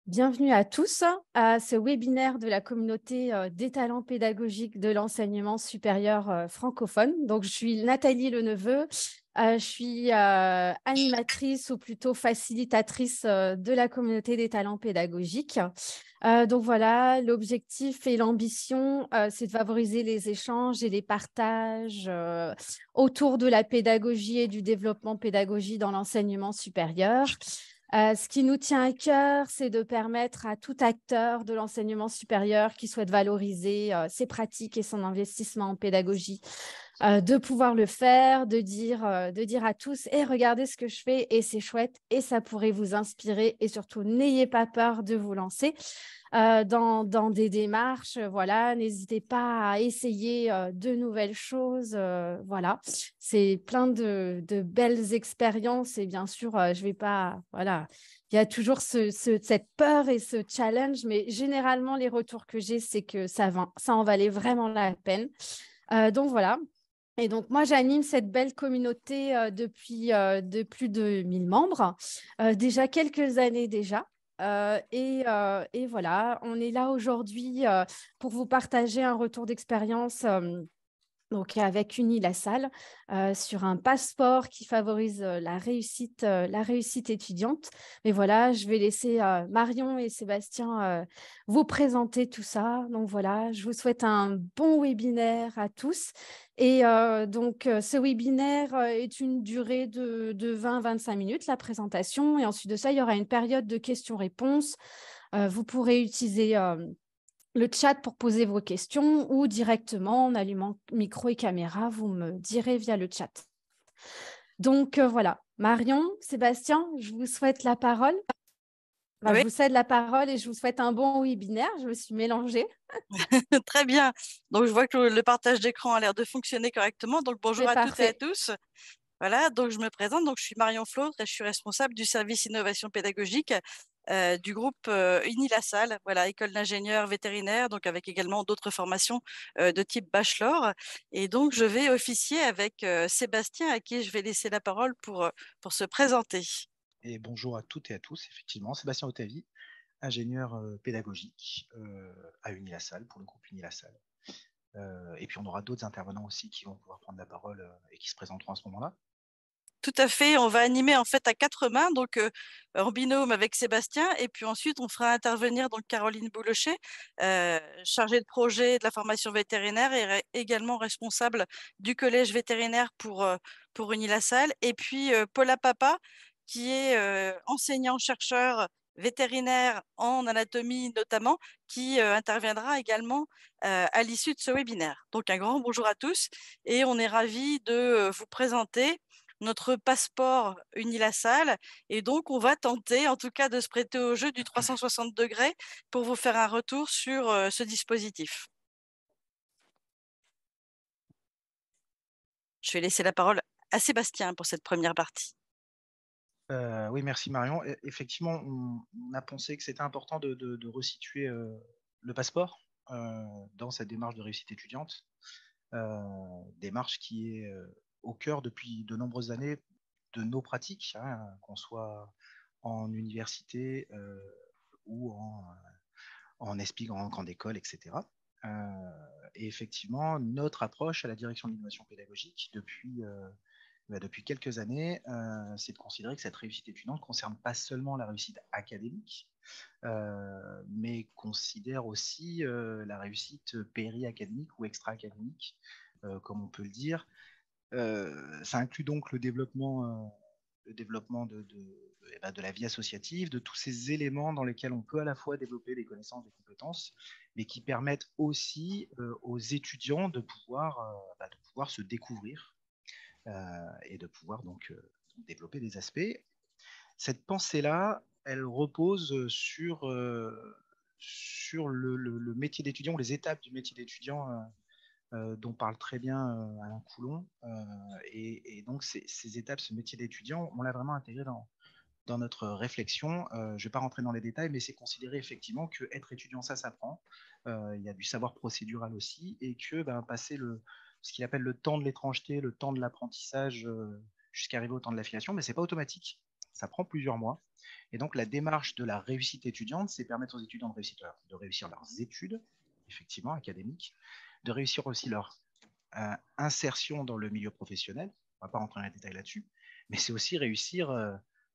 Bienvenue à tous à ce webinaire de la communauté des talents pédagogiques de l'enseignement supérieur francophone. Donc, je suis Nathalie Leneveu, je suis animatrice ou plutôt facilitatrice de la communauté des talents pédagogiques. Donc voilà, l'objectif et l'ambition, c'est de favoriser les échanges et les partages autour de la pédagogie et du développement pédagogique dans l'enseignement supérieur. Ce qui nous tient à cœur, c'est de permettre à tout acteur de l'enseignement supérieur qui souhaite valoriser ses pratiques et son investissement en pédagogie, de pouvoir le faire, de dire à tous, et regardez ce que je fais et c'est chouette et ça pourrait vous inspirer et surtout n'ayez pas peur de vous lancer dans des démarches. Voilà, n'hésitez pas à essayer de nouvelles choses. Voilà, c'est plein de belles expériences et bien sûr, je vais pas. Voilà, il y a toujours cette peur et ce challenge, mais généralement, les retours que j'ai, c'est que ça en valait vraiment la peine. Donc voilà. Et donc, moi, j'anime cette belle communauté depuis de plus de 1000 membres, déjà quelques années déjà. Et voilà, on est là aujourd'hui pour vous partager un retour d'expérience. Donc, avec Unilassal, sur un passeport qui favorise la réussite étudiante. Mais voilà, je vais laisser Marion et Sébastien vous présenter tout ça. Donc voilà, je vous souhaite un bon webinaire à tous. Et ce webinaire est une durée de 20-25 minutes, la présentation. Et ensuite de ça, il y aura une période de questions-réponses. Vous pourrez utiliser le chat pour poser vos questions ou directement en allumant micro et caméra, vous me direz via le chat. Donc voilà, Marion, Sébastien, je vous souhaite la parole. Enfin, Oui, je vous cède la parole et je vous souhaite un bon webinaire. Je me suis mélangée. très bien. Donc, je vois que le partage d'écran a l'air de fonctionner correctement. Donc, bonjour C'est à toutes et à parfait. tous. Voilà, donc je me présente. Donc, je suis Marion Flautre et je suis responsable du service innovation pédagogique du groupe Unilassal, voilà, école d'ingénieurs vétérinaires, donc avec également d'autres formations de type bachelor. Et donc, je vais officier avec Sébastien, à qui je vais laisser la parole pour se présenter. Et bonjour à toutes et à tous, effectivement, Sébastien Otavi, ingénieur pédagogique à Unilassal, pour le groupe Unilassal. Et puis on aura d'autres intervenants aussi qui vont pouvoir prendre la parole et qui se présenteront à ce moment-là. Tout à fait, on va animer en fait à quatre mains, donc en binôme avec Sébastien, et puis ensuite on fera intervenir donc Caroline Boulochet, chargée de projet de la formation vétérinaire et également responsable du collège vétérinaire pour Unilassal, et puis Paula Papa, qui est enseignant-chercheur vétérinaire en anatomie notamment, qui interviendra également à l'issue de ce webinaire. Donc un grand bonjour à tous, et on est ravis de vous présenter notre passeport Unilassal. Et donc, on va tenter, en tout cas, de se prêter au jeu du 360 degrés pour vous faire un retour sur ce dispositif. Je vais laisser la parole à Sébastien pour cette première partie. Oui, merci Marion. Effectivement, on a pensé que c'était important de resituer le passeport dans cette démarche de réussite étudiante, démarche qui est au cœur depuis de nombreuses années de nos pratiques, hein, qu'on soit en université ou en ESPIG, en grande école, etc. Et effectivement, notre approche à la direction de l'innovation pédagogique depuis quelques années, c'est de considérer que cette réussite étudiante ne concerne pas seulement la réussite académique, mais considère aussi la réussite péri-académique ou extra-académique, comme on peut le dire. Ça inclut donc le développement de la vie associative, de tous ces éléments dans lesquels on peut à la fois développer des connaissances, des compétences, mais qui permettent aussi aux étudiants de pouvoir se découvrir et de pouvoir donc développer des aspects. Cette pensée-là, elle repose sur le métier d'étudiant, ou les étapes du métier d'étudiant dont parle très bien Alain Coulon. Et donc, ces étapes, ce métier d'étudiant, on l'a vraiment intégré dans notre réflexion. Je ne vais pas rentrer dans les détails, mais c'est considéré effectivement que être étudiant, ça s'apprend. Il y a du savoir procédural aussi, et que passer ce qu'il appelle le temps de l'étrangeté, le temps de l'apprentissage, jusqu'à arriver au temps de l'affiliation, mais ce n'est pas automatique. Ça prend plusieurs mois. Et donc, la démarche de la réussite étudiante, c'est permettre aux étudiants de réussir leurs études, effectivement, académiques, de réussir aussi leur insertion dans le milieu professionnel. On ne va pas rentrer dans les détails là-dessus, mais c'est aussi réussir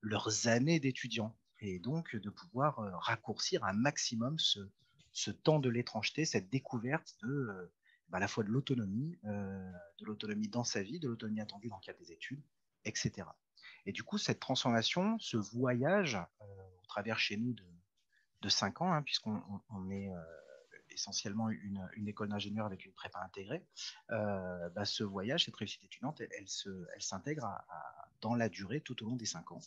leurs années d'étudiants et donc de pouvoir raccourcir un maximum ce temps de l'étrangeté, cette découverte à la fois de l'autonomie dans sa vie, de l'autonomie attendue dans le cadre des études, etc. Et du coup, cette transformation, ce voyage au travers chez nous de 5 ans, hein, puisqu'on est essentiellement une école d'ingénieur avec une prépa intégrée, ce voyage, cette réussite étudiante, elle s'intègre dans la durée tout au long des 5 ans.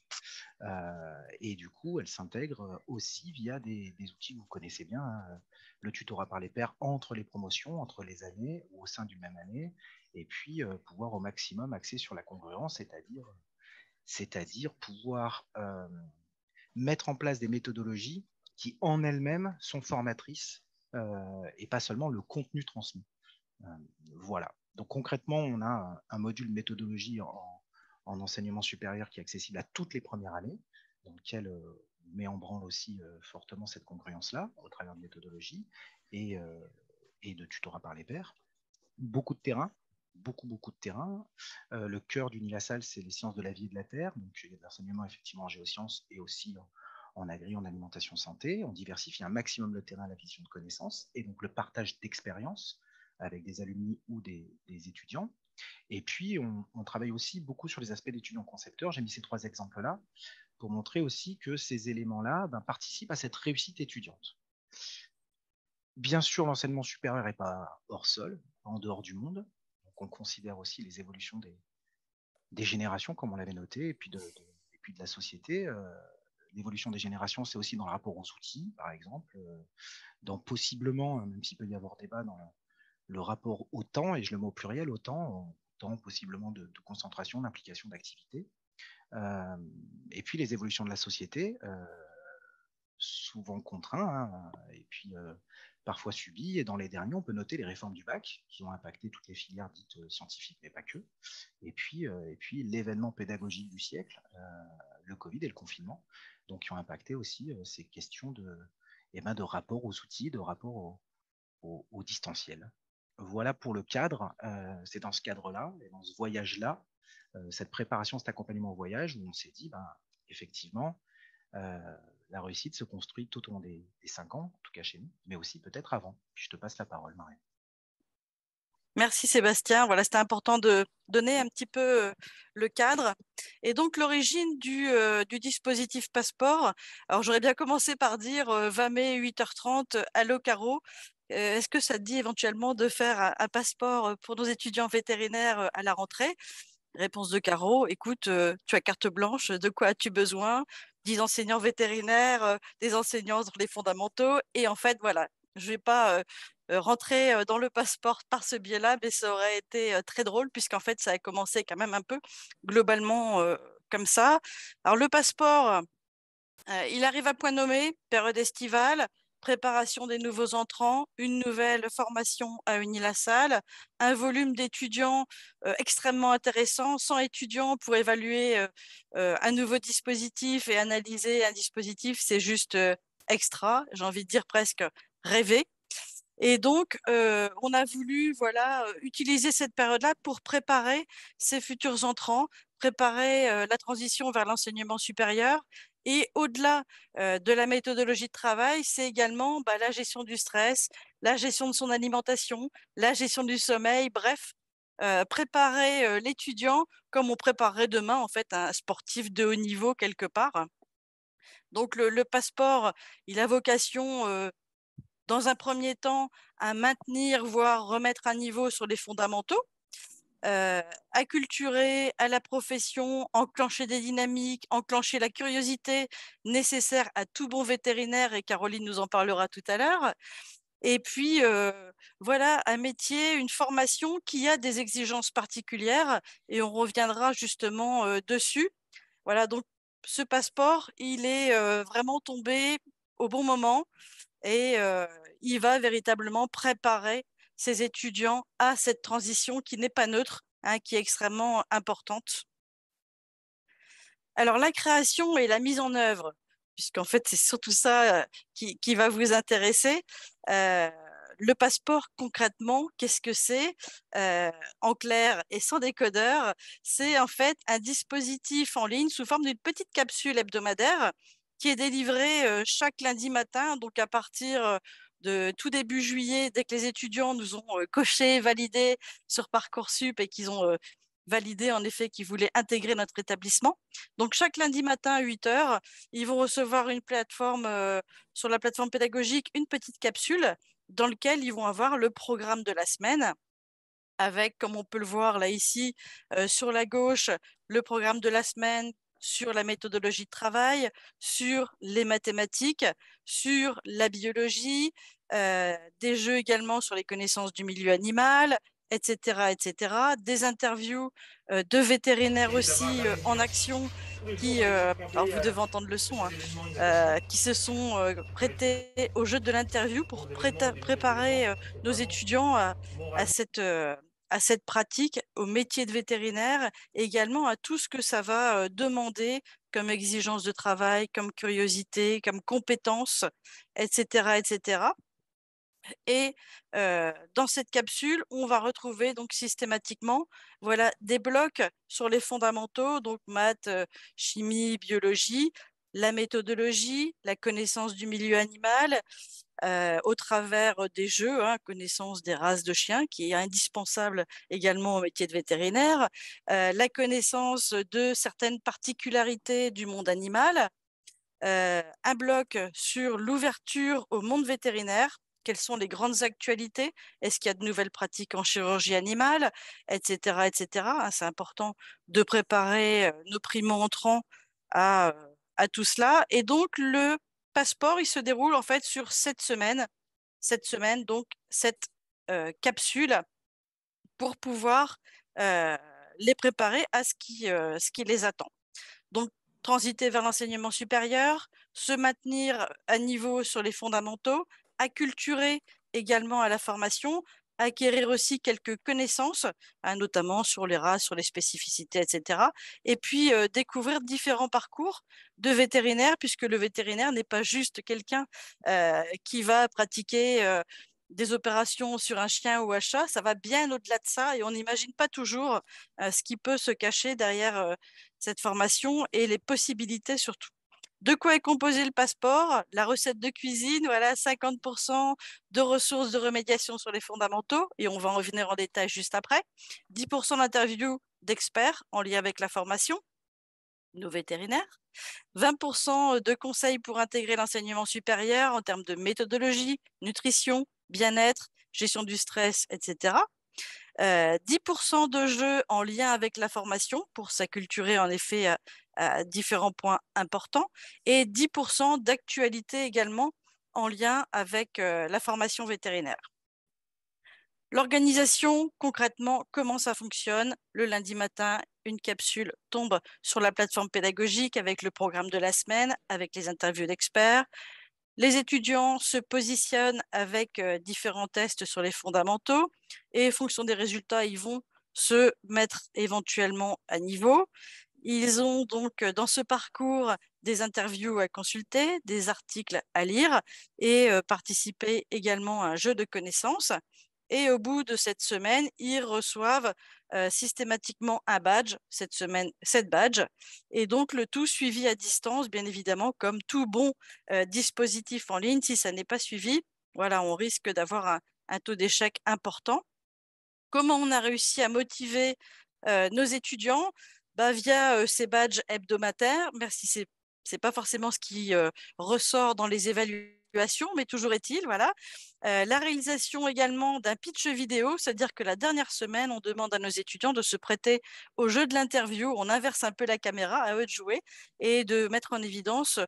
Et du coup, elle s'intègre aussi via des outils que vous connaissez bien, hein, le tutorat par les pairs entre les promotions, entre les années ou au sein d'une même année, et puis pouvoir au maximum axer sur la congruence, c'est-à-dire pouvoir mettre en place des méthodologies qui en elles-mêmes sont formatrices et pas seulement le contenu transmis. Voilà. Donc concrètement, on a un module méthodologie en enseignement supérieur qui est accessible à toutes les premières années, dans lequel on met en branle aussi fortement cette congruence-là au travers de méthodologie et de tutorat par les pairs. Beaucoup de terrain, beaucoup de terrain. Le cœur du NILASAL, c'est les sciences de la vie et de la terre. Donc il y a de l'enseignement effectivement en géosciences et aussi en agri, en alimentation santé. On diversifie un maximum le terrain à la vision de connaissances et donc le partage d'expériences avec des alumni ou des étudiants. Et puis, on travaille aussi beaucoup sur les aspects d'étudiants concepteurs. J'ai mis ces 3 exemples-là pour montrer aussi que ces éléments-là participent à cette réussite étudiante. Bien sûr, l'enseignement supérieur n'est pas hors sol, en dehors du monde. Donc, on considère aussi les évolutions des générations, comme on l'avait noté, et puis de la société. L'évolution des générations, c'est aussi dans le rapport aux outils, par exemple, dans possiblement, même s'il peut y avoir débat, dans le rapport au temps, et je le mets au pluriel, au temps possiblement de concentration, d'implication, d'activité. Et puis les évolutions de la société, souvent contraintes, hein, et puis parfois subies. Et dans les derniers, on peut noter les réformes du bac qui ont impacté toutes les filières dites scientifiques, mais pas que. Et puis l'événement pédagogique du siècle, le Covid et le confinement, donc qui ont impacté aussi ces questions de rapport aux outils, de rapport au distanciel. Voilà pour le cadre. C'est dans ce cadre-là et dans ce voyage-là, cette préparation, cet accompagnement au voyage, où on s'est dit, effectivement, la réussite se construit tout au long des 5 ans, en tout cas chez nous, mais aussi peut-être avant. Puis je te passe la parole, Marie. Merci Sébastien. Voilà, c'était important de donner un petit peu le cadre. Et donc l'origine du dispositif Passeport. Alors j'aurais bien commencé par dire 20 mai 8h30, allô Caro. Est-ce que ça te dit éventuellement de faire un passeport pour nos étudiants vétérinaires à la rentrée? Réponse de Caro, écoute, tu as carte blanche, de quoi as-tu besoin? 10 enseignants vétérinaires, des enseignants dans les fondamentaux. Et en fait, voilà, je ne vais pas rentrer dans le passeport par ce biais-là, mais ça aurait été très drôle, puisqu'en fait, ça a commencé quand même un peu globalement comme ça. Alors, le passeport, il arrive à point nommé, période estivale, préparation des nouveaux entrants, une nouvelle formation à Unilassal, un volume d'étudiants extrêmement intéressant, 100 étudiants pour évaluer un nouveau dispositif et analyser un dispositif, c'est juste extra, j'ai envie de dire presque rêver. Et donc, on a voulu utiliser cette période-là pour préparer ces futurs entrants, préparer la transition vers l'enseignement supérieur. Et au-delà de la méthodologie de travail, c'est également la gestion du stress, la gestion de son alimentation, la gestion du sommeil, bref, préparer l'étudiant comme on préparerait demain en fait un sportif de haut niveau quelque part. Donc le passeport, il a vocation dans un premier temps, à maintenir, voire remettre un niveau sur les fondamentaux, acculturer à la profession, enclencher des dynamiques, enclencher la curiosité nécessaire à tout bon vétérinaire, et Caroline nous en parlera tout à l'heure. Et puis, voilà, un métier, une formation qui a des exigences particulières, et on reviendra justement dessus. Voilà, donc ce passeport, il est vraiment tombé au bon moment. Et il va véritablement préparer ses étudiants à cette transition qui n'est pas neutre, hein, qui est extrêmement importante. Alors, la création et la mise en œuvre, puisqu'en fait, c'est surtout ça qui va vous intéresser. Le passeport, concrètement, qu'est-ce que c'est? En clair et sans décodeur, c'est en fait un dispositif en ligne sous forme d'une petite capsule hebdomadaire qui est délivrée chaque lundi matin, donc à partir de tout début juillet, dès que les étudiants nous ont coché, validé sur Parcoursup et qu'ils ont validé en effet qu'ils voulaient intégrer notre établissement. Donc chaque lundi matin à 8 heures, ils vont recevoir une plateforme, sur la plateforme pédagogique, une petite capsule dans laquelle ils vont avoir le programme de la semaine avec, comme on peut le voir là ici, sur la gauche, le programme de la semaine sur la méthodologie de travail, sur les mathématiques, sur la biologie, des jeux également sur les connaissances du milieu animal, etc., etc. Des interviews de vétérinaires aussi en action qui, alors vous devez entendre le son, hein, qui se sont prêtés au jeu de l'interview pour préparer nos étudiants à cette pratique, au métier de vétérinaire et également à tout ce que ça va demander comme exigence de travail, comme curiosité, comme compétences, etc., etc. Et dans cette capsule, on va retrouver donc systématiquement, voilà, des blocs sur les fondamentaux, donc maths, chimie, biologie, la méthodologie, la connaissance du milieu animal, au travers des jeux, hein, connaissance des races de chiens, qui est indispensable également au métier de vétérinaire, la connaissance de certaines particularités du monde animal, un bloc sur l'ouverture au monde vétérinaire. Quelles sont les grandes actualités? Est-ce qu'il y a de nouvelles pratiques en chirurgie animale, etc., etc. C'est important de préparer nos primo-entrants à tout cela. Et donc, le passeport, il se déroule en fait sur 7 semaines. 7 semaines, donc cette capsule pour pouvoir les préparer à ce qui les attend. Donc, transiter vers l'enseignement supérieur, se maintenir à niveau sur les fondamentaux, acculturer également à la formation, acquérir aussi quelques connaissances, hein, notamment sur les races, sur les spécificités, etc. Et puis, découvrir différents parcours de vétérinaire, puisque le vétérinaire n'est pas juste quelqu'un qui va pratiquer des opérations sur un chien ou un chat, ça va bien au-delà de ça et on n'imagine pas toujours ce qui peut se cacher derrière cette formation et les possibilités surtout. De quoi est composé le passeport? La recette de cuisine, voilà, 50% de ressources de remédiation sur les fondamentaux, et on va en revenir en détail juste après. 10% d'interviews d'experts en lien avec la formation, nos vétérinaires. 20% de conseils pour intégrer l'enseignement supérieur en termes de méthodologie, nutrition, bien-être, gestion du stress, etc. 10% de jeux en lien avec la formation pour s'acculturer en effet à différents points importants et 10% d'actualité également en lien avec la formation vétérinaire. L'organisation, concrètement, comment ça fonctionne? Le lundi matin, une capsule tombe sur la plateforme pédagogique avec le programme de la semaine, avec les interviews d'experts. Les étudiants se positionnent avec différents tests sur les fondamentaux et en fonction des résultats, ils vont se mettre éventuellement à niveau. Ils ont donc dans ce parcours des interviews à consulter, des articles à lire et participer également à un jeu de connaissances. Et au bout de cette semaine, ils reçoivent systématiquement un badge, cette semaine 7 badges, et donc le tout suivi à distance, bien évidemment, comme tout bon dispositif en ligne. Si ça n'est pas suivi, voilà, on risque d'avoir un taux d'échec important. Comment on a réussi à motiver nos étudiants? Bah, via ces badges hebdomadaires, merci, c'est pas forcément ce qui ressort dans les évaluations, mais toujours est-il, voilà. La réalisation également d'un pitch vidéo, c'est-à-dire que la dernière semaine, on demande à nos étudiants de se prêter au jeu de l'interview, on inverse un peu la caméra, à eux de jouer et de mettre en évidence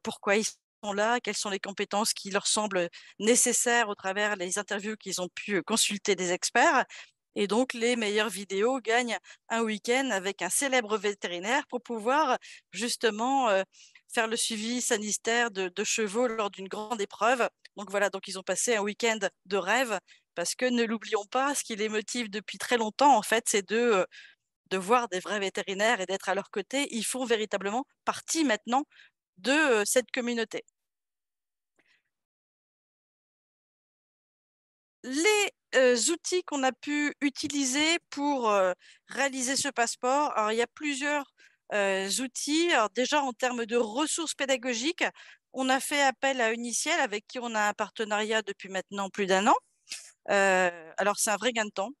pourquoi ils sont là, quelles sont les compétences qui leur semblent nécessaires au travers les interviews qu'ils ont pu consulter des experts. Et donc, les meilleures vidéos gagnent un week-end avec un célèbre vétérinaire pour pouvoir justement faire le suivi sanitaire de chevaux lors d'une grande épreuve. Donc voilà, donc ils ont passé un week-end de rêve parce que ne l'oublions pas, ce qui les motive depuis très longtemps, en fait, c'est de de voir des vrais vétérinaires et d'être à leur côté. Ils font véritablement partie maintenant de cette communauté. Les outils qu'on a pu utiliser pour réaliser ce passeport, alors il y a plusieurs outils. Alors déjà, en termes de ressources pédagogiques, on a fait appel à Uniciel, avec qui on a un partenariat depuis maintenant plus d'1 an. Alors, c'est un vrai gain de temps.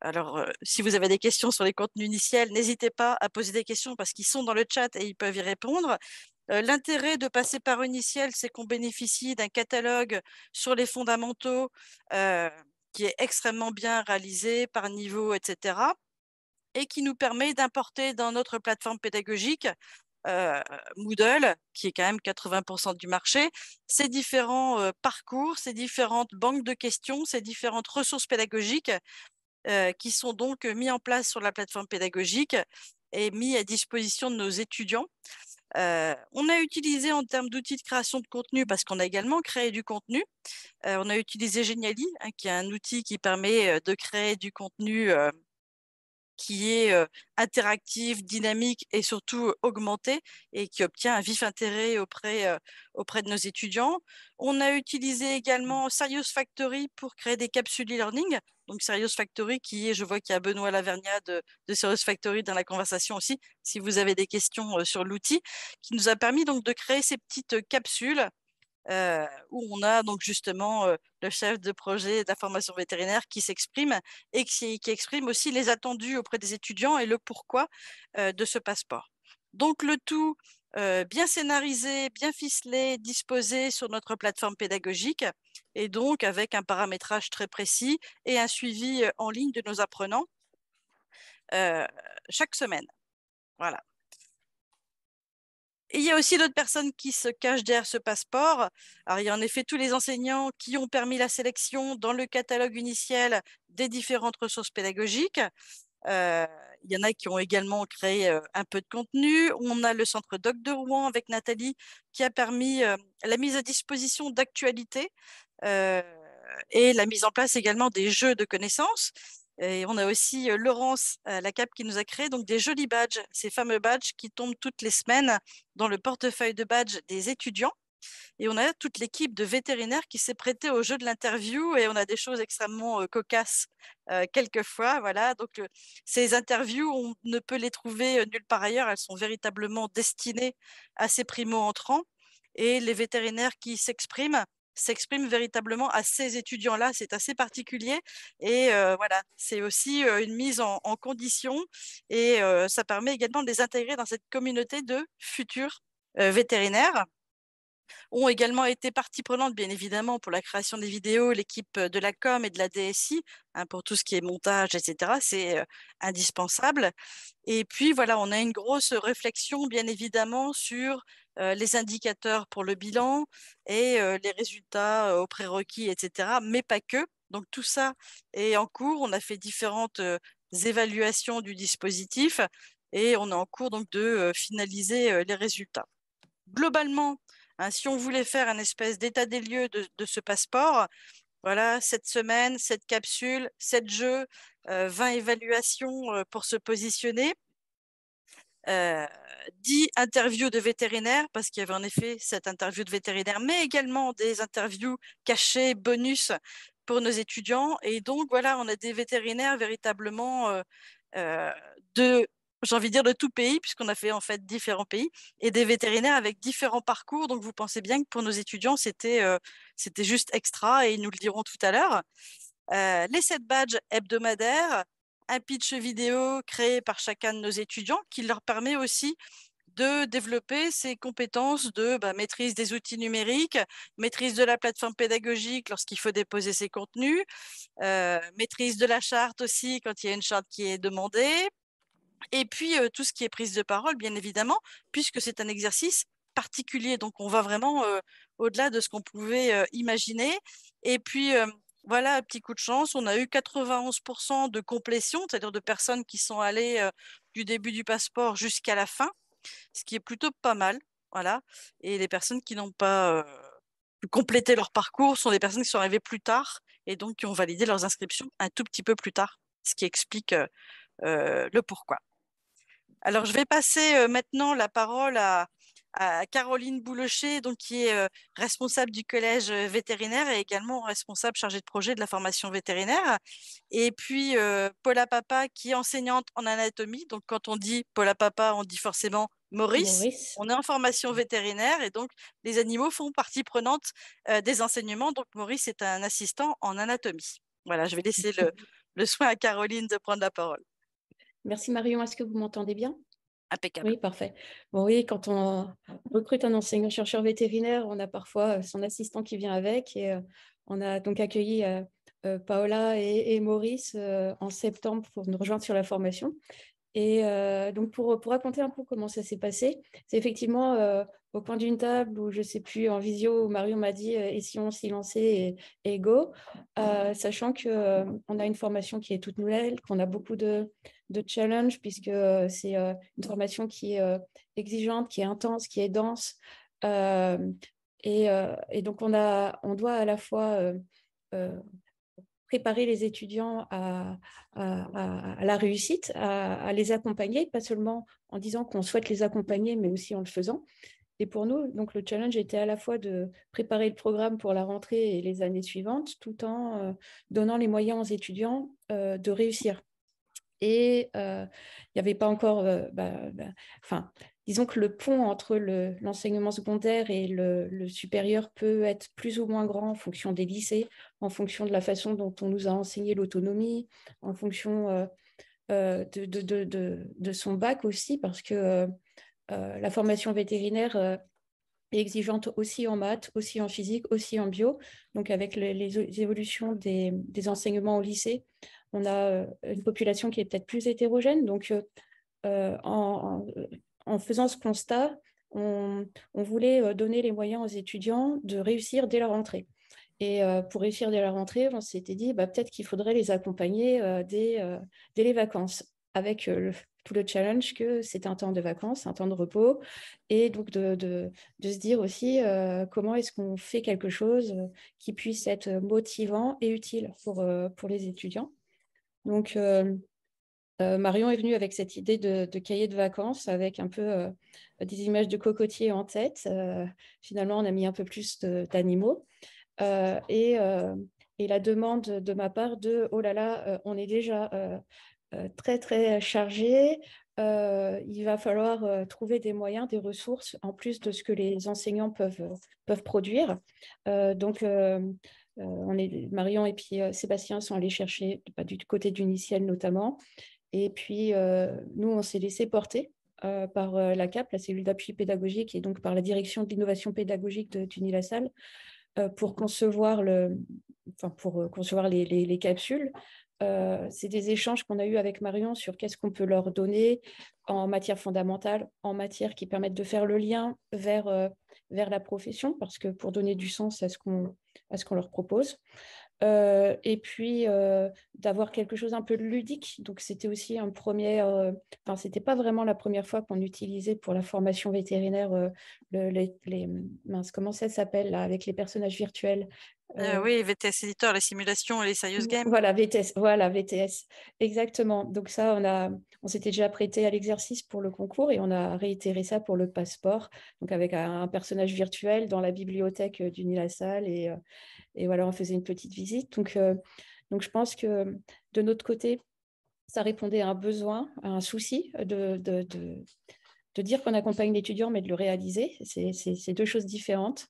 Alors, si vous avez des questions sur les contenus Uniciel, n'hésitez pas à poser des questions parce qu'ils sont dans le chat et ils peuvent y répondre. L'intérêt de passer par Uniciel, c'est qu'on bénéficie d'un catalogue sur les fondamentaux qui est extrêmement bien réalisé par niveau, etc. et qui nous permet d'importer dans notre plateforme pédagogique Moodle, qui est quand même 80% du marché, ces différents parcours, ces différentes banques de questions, ces différentes ressources pédagogiques qui sont donc mis en place sur la plateforme pédagogique et mis à disposition de nos étudiants. On a utilisé en termes d'outils de création de contenu, parce qu'on a également créé du contenu, on a utilisé Geniali, hein, qui est un outil qui permet de créer du contenu qui est interactif, dynamique et surtout augmenté et qui obtient un vif intérêt auprès de nos étudiants. On a utilisé également Serious Factory pour créer des capsules e-learning. Donc Serious Factory qui est, je vois qu'il y a Benoît Lavergnat de Serious Factory dans la conversation aussi, si vous avez des questions sur l'outil, qui nous a permis donc de créer ces petites capsules où on a donc justement le chef de projet de la formation vétérinaire qui s'exprime et qui exprime aussi les attendus auprès des étudiants et le pourquoi de ce passeport. Donc le tout bien scénarisé, bien ficelé, disposé sur notre plateforme pédagogique et donc avec un paramétrage très précis et un suivi en ligne de nos apprenants chaque semaine. Voilà. Et il y a aussi d'autres personnes qui se cachent derrière ce passeport. Alors, il y a en effet tous les enseignants qui ont permis la sélection dans le catalogue Uniciel des différentes ressources pédagogiques. Il y en a qui ont également créé un peu de contenu. On a le centre Doc de Rouen avec Nathalie qui a permis la mise à disposition d'actualités et la mise en place également des jeux de connaissances. Et on a aussi Laurence Lacap qui nous a créé donc des jolis badges, ces fameux badges qui tombent toutes les semaines dans le portefeuille de badges des étudiants. Et on a toute l'équipe de vétérinaires qui s'est prêtée au jeu de l'interview et on a des choses extrêmement cocasses quelquefois. Voilà. Donc, ces interviews, on ne peut les trouver nulle part ailleurs. Elles sont véritablement destinées à ces primo-entrants. Et les vétérinaires qui s'expriment véritablement à ces étudiants-là. C'est assez particulier. Et voilà, c'est aussi une mise en condition et ça permet également de les intégrer dans cette communauté de futurs vétérinaires. Ont également été partie prenante, bien évidemment, pour la création des vidéos, l'équipe de la com et de la DSI, hein, pour tout ce qui est montage, etc. C'est indispensable. Et puis, voilà, on a une grosse réflexion, bien évidemment, sur les indicateurs pour le bilan et les résultats aux prérequis, etc. Mais pas que. Donc, tout ça est en cours. On a fait différentes évaluations du dispositif et on est en cours donc de finaliser les résultats. Globalement, hein, si on voulait faire un espèce d'état des lieux de ce passeport, voilà, 7 semaines, 7 capsules, 7 jeux, 20 évaluations pour se positionner, 10 interviews de vétérinaires, parce qu'il y avait en effet cette interview de vétérinaire, mais également des interviews cachées, bonus pour nos étudiants. Et donc, voilà, on a des vétérinaires véritablement j'ai envie de dire de tout pays, puisqu'on a fait en fait différents pays, et des vétérinaires avec différents parcours. Donc, vous pensez bien que pour nos étudiants, c'était juste extra, et ils nous le diront tout à l'heure. Les 7 badges hebdomadaires, un pitch vidéo créé par chacun de nos étudiants qui leur permet aussi de développer ces compétences de maîtrise des outils numériques, maîtrise de la plateforme pédagogique lorsqu'il faut déposer ses contenus, maîtrise de la charte aussi quand il y a une charte qui est demandée, et puis tout ce qui est prise de parole, bien évidemment, puisque c'est un exercice particulier. Donc, on va vraiment au-delà de ce qu'on pouvait imaginer. Et puis, voilà, petit coup de chance, on a eu 91% de complétion, c'est-à-dire de personnes qui sont allées du début du passeport jusqu'à la fin, ce qui est plutôt pas mal. Voilà. Et les personnes qui n'ont pas pu compléter leur parcours sont des personnes qui sont arrivées plus tard et donc qui ont validé leurs inscriptions un tout petit peu plus tard, ce qui explique le pourquoi. Alors, je vais passer maintenant la parole à Caroline Boulecher, donc, qui est responsable du collège vétérinaire et également responsable chargée de projet de la formation vétérinaire. Et puis, Paula Papa, qui est enseignante en anatomie. Donc, quand on dit Paula Papa, on dit forcément Maurice. Maurice. On est en formation vétérinaire et donc les animaux font partie prenante des enseignements. Donc, Maurice est un assistant en anatomie. Voilà, je vais laisser le soin à Caroline de prendre la parole. Merci Marion, est-ce que vous m'entendez bien? Impeccable. Oui, parfait. Bon, oui, quand on recrute un enseignant-chercheur vétérinaire, on a parfois son assistant qui vient avec et on a donc accueilli Paola et Maurice en septembre pour nous rejoindre sur la formation. Et donc, pour raconter un peu comment ça s'est passé, c'est effectivement au coin d'une table où, je ne sais plus, en visio, où Marion m'a dit et si on s'y lançait et go, sachant qu'on a une formation qui est toute nouvelle, qu'on a beaucoup de challenges, puisque c'est une formation qui est exigeante, qui est intense, qui est dense. Et donc, on doit à la fois préparer les étudiants à la réussite, à les accompagner, pas seulement en disant qu'on souhaite les accompagner, mais aussi en le faisant. Et pour nous, donc, le challenge était à la fois de préparer le programme pour la rentrée et les années suivantes, tout en donnant les moyens aux étudiants de réussir. Et il n'y avait pas encore... disons que le pont entre l'enseignement secondaire et le supérieur peut être plus ou moins grand en fonction des lycées, en fonction de la façon dont on nous a enseigné l'autonomie, en fonction de son bac aussi, parce que la formation vétérinaire est exigeante aussi en maths, aussi en physique, aussi en bio. Donc, avec les évolutions des enseignements au lycée, on a une population qui est peut-être plus hétérogène. Donc, en faisant ce constat, on voulait donner les moyens aux étudiants de réussir dès la rentrée. Et pour réussir dès la rentrée, on s'était dit peut-être qu'il faudrait les accompagner dès les vacances, avec tout le challenge que c'est un temps de vacances, un temps de repos, et donc de se dire aussi comment est-ce qu'on fait quelque chose qui puisse être motivant et utile pour les étudiants. Donc, Marion est venue avec cette idée de cahier de vacances avec un peu des images de cocotiers en tête. Finalement, on a mis un peu plus d'animaux. Et la demande de ma part de « oh là là, on est déjà très très chargé, il va falloir trouver des moyens, des ressources en plus de ce que les enseignants peuvent produire ». Donc, Marion et puis Sébastien sont allés chercher du côté d'Uniciel notamment. Et puis, nous, on s'est laissé porter par la CAP, la cellule d'appui pédagogique, et donc par la direction de l'innovation pédagogique d'Unilassal, pour concevoir les capsules. C'est des échanges qu'on a eus avec Marion sur qu'est-ce qu'on peut leur donner en matière fondamentale, en matière qui permettent de faire le lien vers la profession, parce que pour donner du sens à ce qu'on leur propose. Et puis d'avoir quelque chose un peu ludique. Donc c'était aussi un premier, c'était pas vraiment la première fois qu'on utilisait pour la formation vétérinaire comment ça s'appelle là, avec les personnages virtuels. Oui, VTS Editor, les simulations et les Serious Games. Voilà, VTS, exactement. Donc ça, on s'était déjà prêté à l'exercice pour le concours et on a réitéré ça pour le passeport, donc avec un personnage virtuel dans la bibliothèque d'Unilassal et voilà, on faisait une petite visite. Donc je pense que de notre côté, ça répondait à un besoin, à un souci de dire qu'on accompagne l'étudiant, mais de le réaliser. C'est deux choses différentes.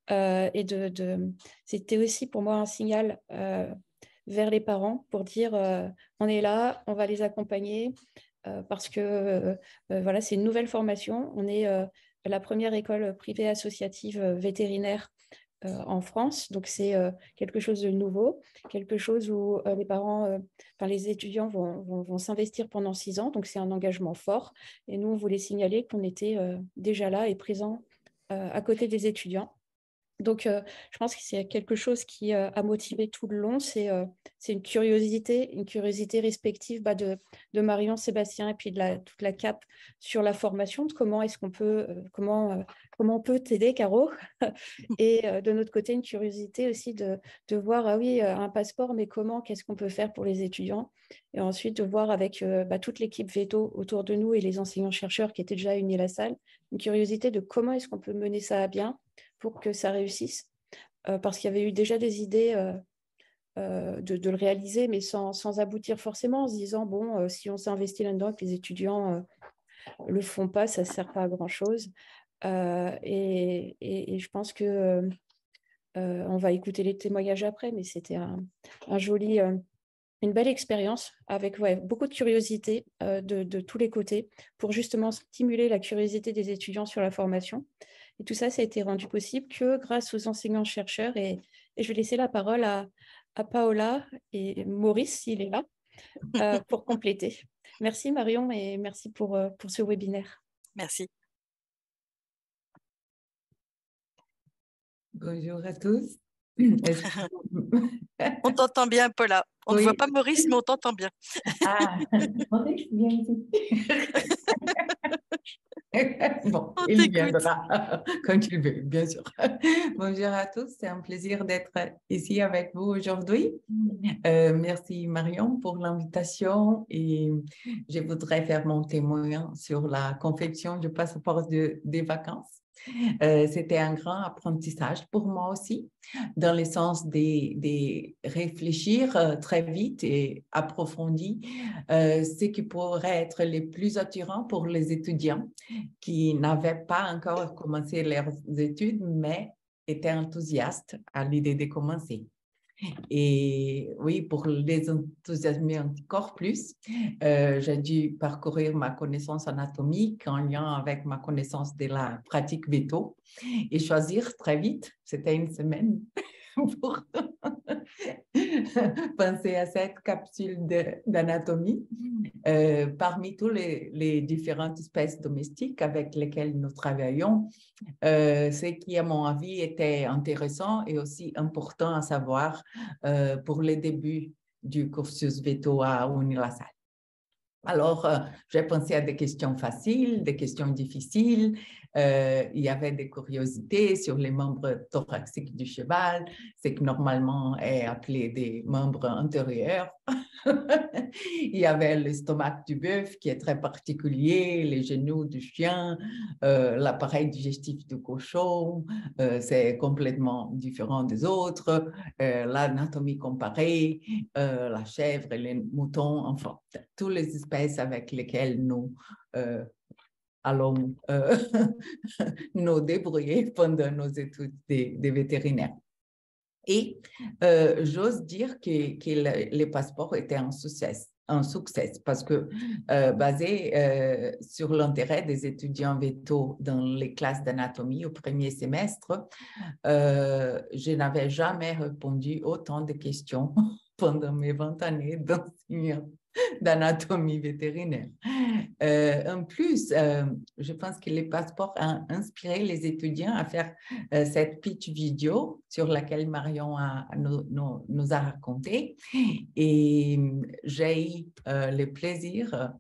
Et c'était aussi pour moi un signal vers les parents pour dire on est là, on va les accompagner parce que voilà, c'est une nouvelle formation. On est la première école privée associative vétérinaire en France, donc c'est quelque chose de nouveau, quelque chose où les parents, les étudiants vont s'investir pendant 6 ans, donc c'est un engagement fort. Et nous, on voulait signaler qu'on était déjà là et présent à côté des étudiants. Donc, je pense que c'est quelque chose qui a motivé tout le long. C'est une curiosité respective de Marion, Sébastien et puis toute la CAP sur la formation, de comment est-ce qu'on peut, comment on peut t'aider, Caro. Et de notre côté, une curiosité aussi de voir, ah oui, un passeport, mais comment, qu'est-ce qu'on peut faire pour les étudiants? Et ensuite, de voir avec toute l'équipe Veto autour de nous et les enseignants-chercheurs qui étaient déjà unis à la salle, une curiosité de comment est-ce qu'on peut mener ça à bien pour que ça réussisse. Parce qu'il y avait eu déjà des idées de le réaliser, mais sans aboutir forcément, en se disant, bon, si on s'investit là-dedans et que les étudiants ne le font pas, ça ne sert pas à grand-chose. Et je pense que on va écouter les témoignages après, mais c'était une belle expérience avec beaucoup de curiosité de tous les côtés pour justement stimuler la curiosité des étudiants sur la formation. Et tout ça, ça a été rendu possible que grâce aux enseignants-chercheurs. Et je vais laisser la parole à Paola et Maurice, s'il est là, pour compléter. Merci Marion et merci pour ce webinaire. Merci. Bonjour à tous. On t'entend bien, Paula. On ne Oui. voit pas Maurice, mais on t'entend bien. Ah, Maurice, viens ici. Bon, On il t'écoute. viendra quand il veut, bien sûr. Bonjour à tous, c'est un plaisir d'être ici avec vous aujourd'hui. Merci Marion pour l'invitation et je voudrais faire mon témoin sur la confection du passeport des vacances. C'était un grand apprentissage pour moi aussi, dans le sens de réfléchir très vite et approfondi ce qui pourrait être les plus attirant pour les étudiants qui n'avaient pas encore commencé leurs études, mais étaient enthousiastes à l'idée de commencer. Et oui, pour les enthousiasmer encore plus, j'ai dû parcourir ma connaissance anatomique en lien avec ma connaissance de la pratique veto et choisir très vite, c'était une semaine, pour penser à cette capsule d'anatomie. Parmi tous les différentes espèces domestiques avec lesquelles nous travaillons, ce qui, à mon avis, était intéressant et aussi important à savoir pour les débuts du cursus veto à Unilassal. Alors, j'ai pensé à des questions faciles, des questions difficiles. Il y avait des curiosités sur les membres thoraciques du cheval, ce qui normalement est appelé des membres antérieurs. Il y avait l'estomac du bœuf qui est très particulier, les genoux du chien, l'appareil digestif du cochon, c'est complètement différent des autres, l'anatomie comparée, la chèvre et les moutons, enfin, toutes les espèces avec lesquelles nous allons nous débrouiller pendant nos études de vétérinaires. Et j'ose dire que les passeports étaient un succès parce que basé sur l'intérêt des étudiants veto dans les classes d'anatomie au premier semestre, je n'avais jamais répondu autant de questions pendant mes 20 années d'enseignement d'anatomie vétérinaire. En plus, je pense que les passeports ont inspiré les étudiants à faire cette pitch vidéo sur laquelle Marion nous a raconté. Et j'ai eu le plaisir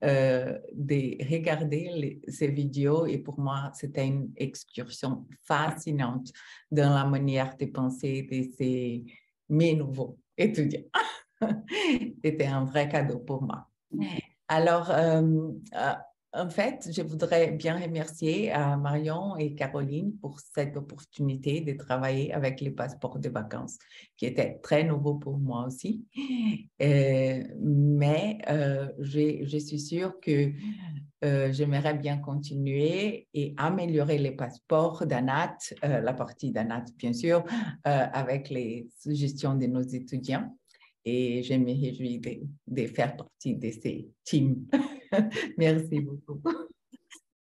de regarder ces vidéos et pour moi, c'était une excursion fascinante dans la manière de penser de mes nouveaux étudiants. C'était un vrai cadeau pour moi. Alors, en fait, je voudrais bien remercier Marion et Caroline pour cette opportunité de travailler avec les passeports de vacances, qui était très nouveau pour moi aussi. Mais je suis sûre que j'aimerais bien continuer et améliorer les passeports d'ANAT, la partie d'ANAT, bien sûr, avec les suggestions de nos étudiants. Et je me réjouis de faire partie de ces teams. Merci beaucoup.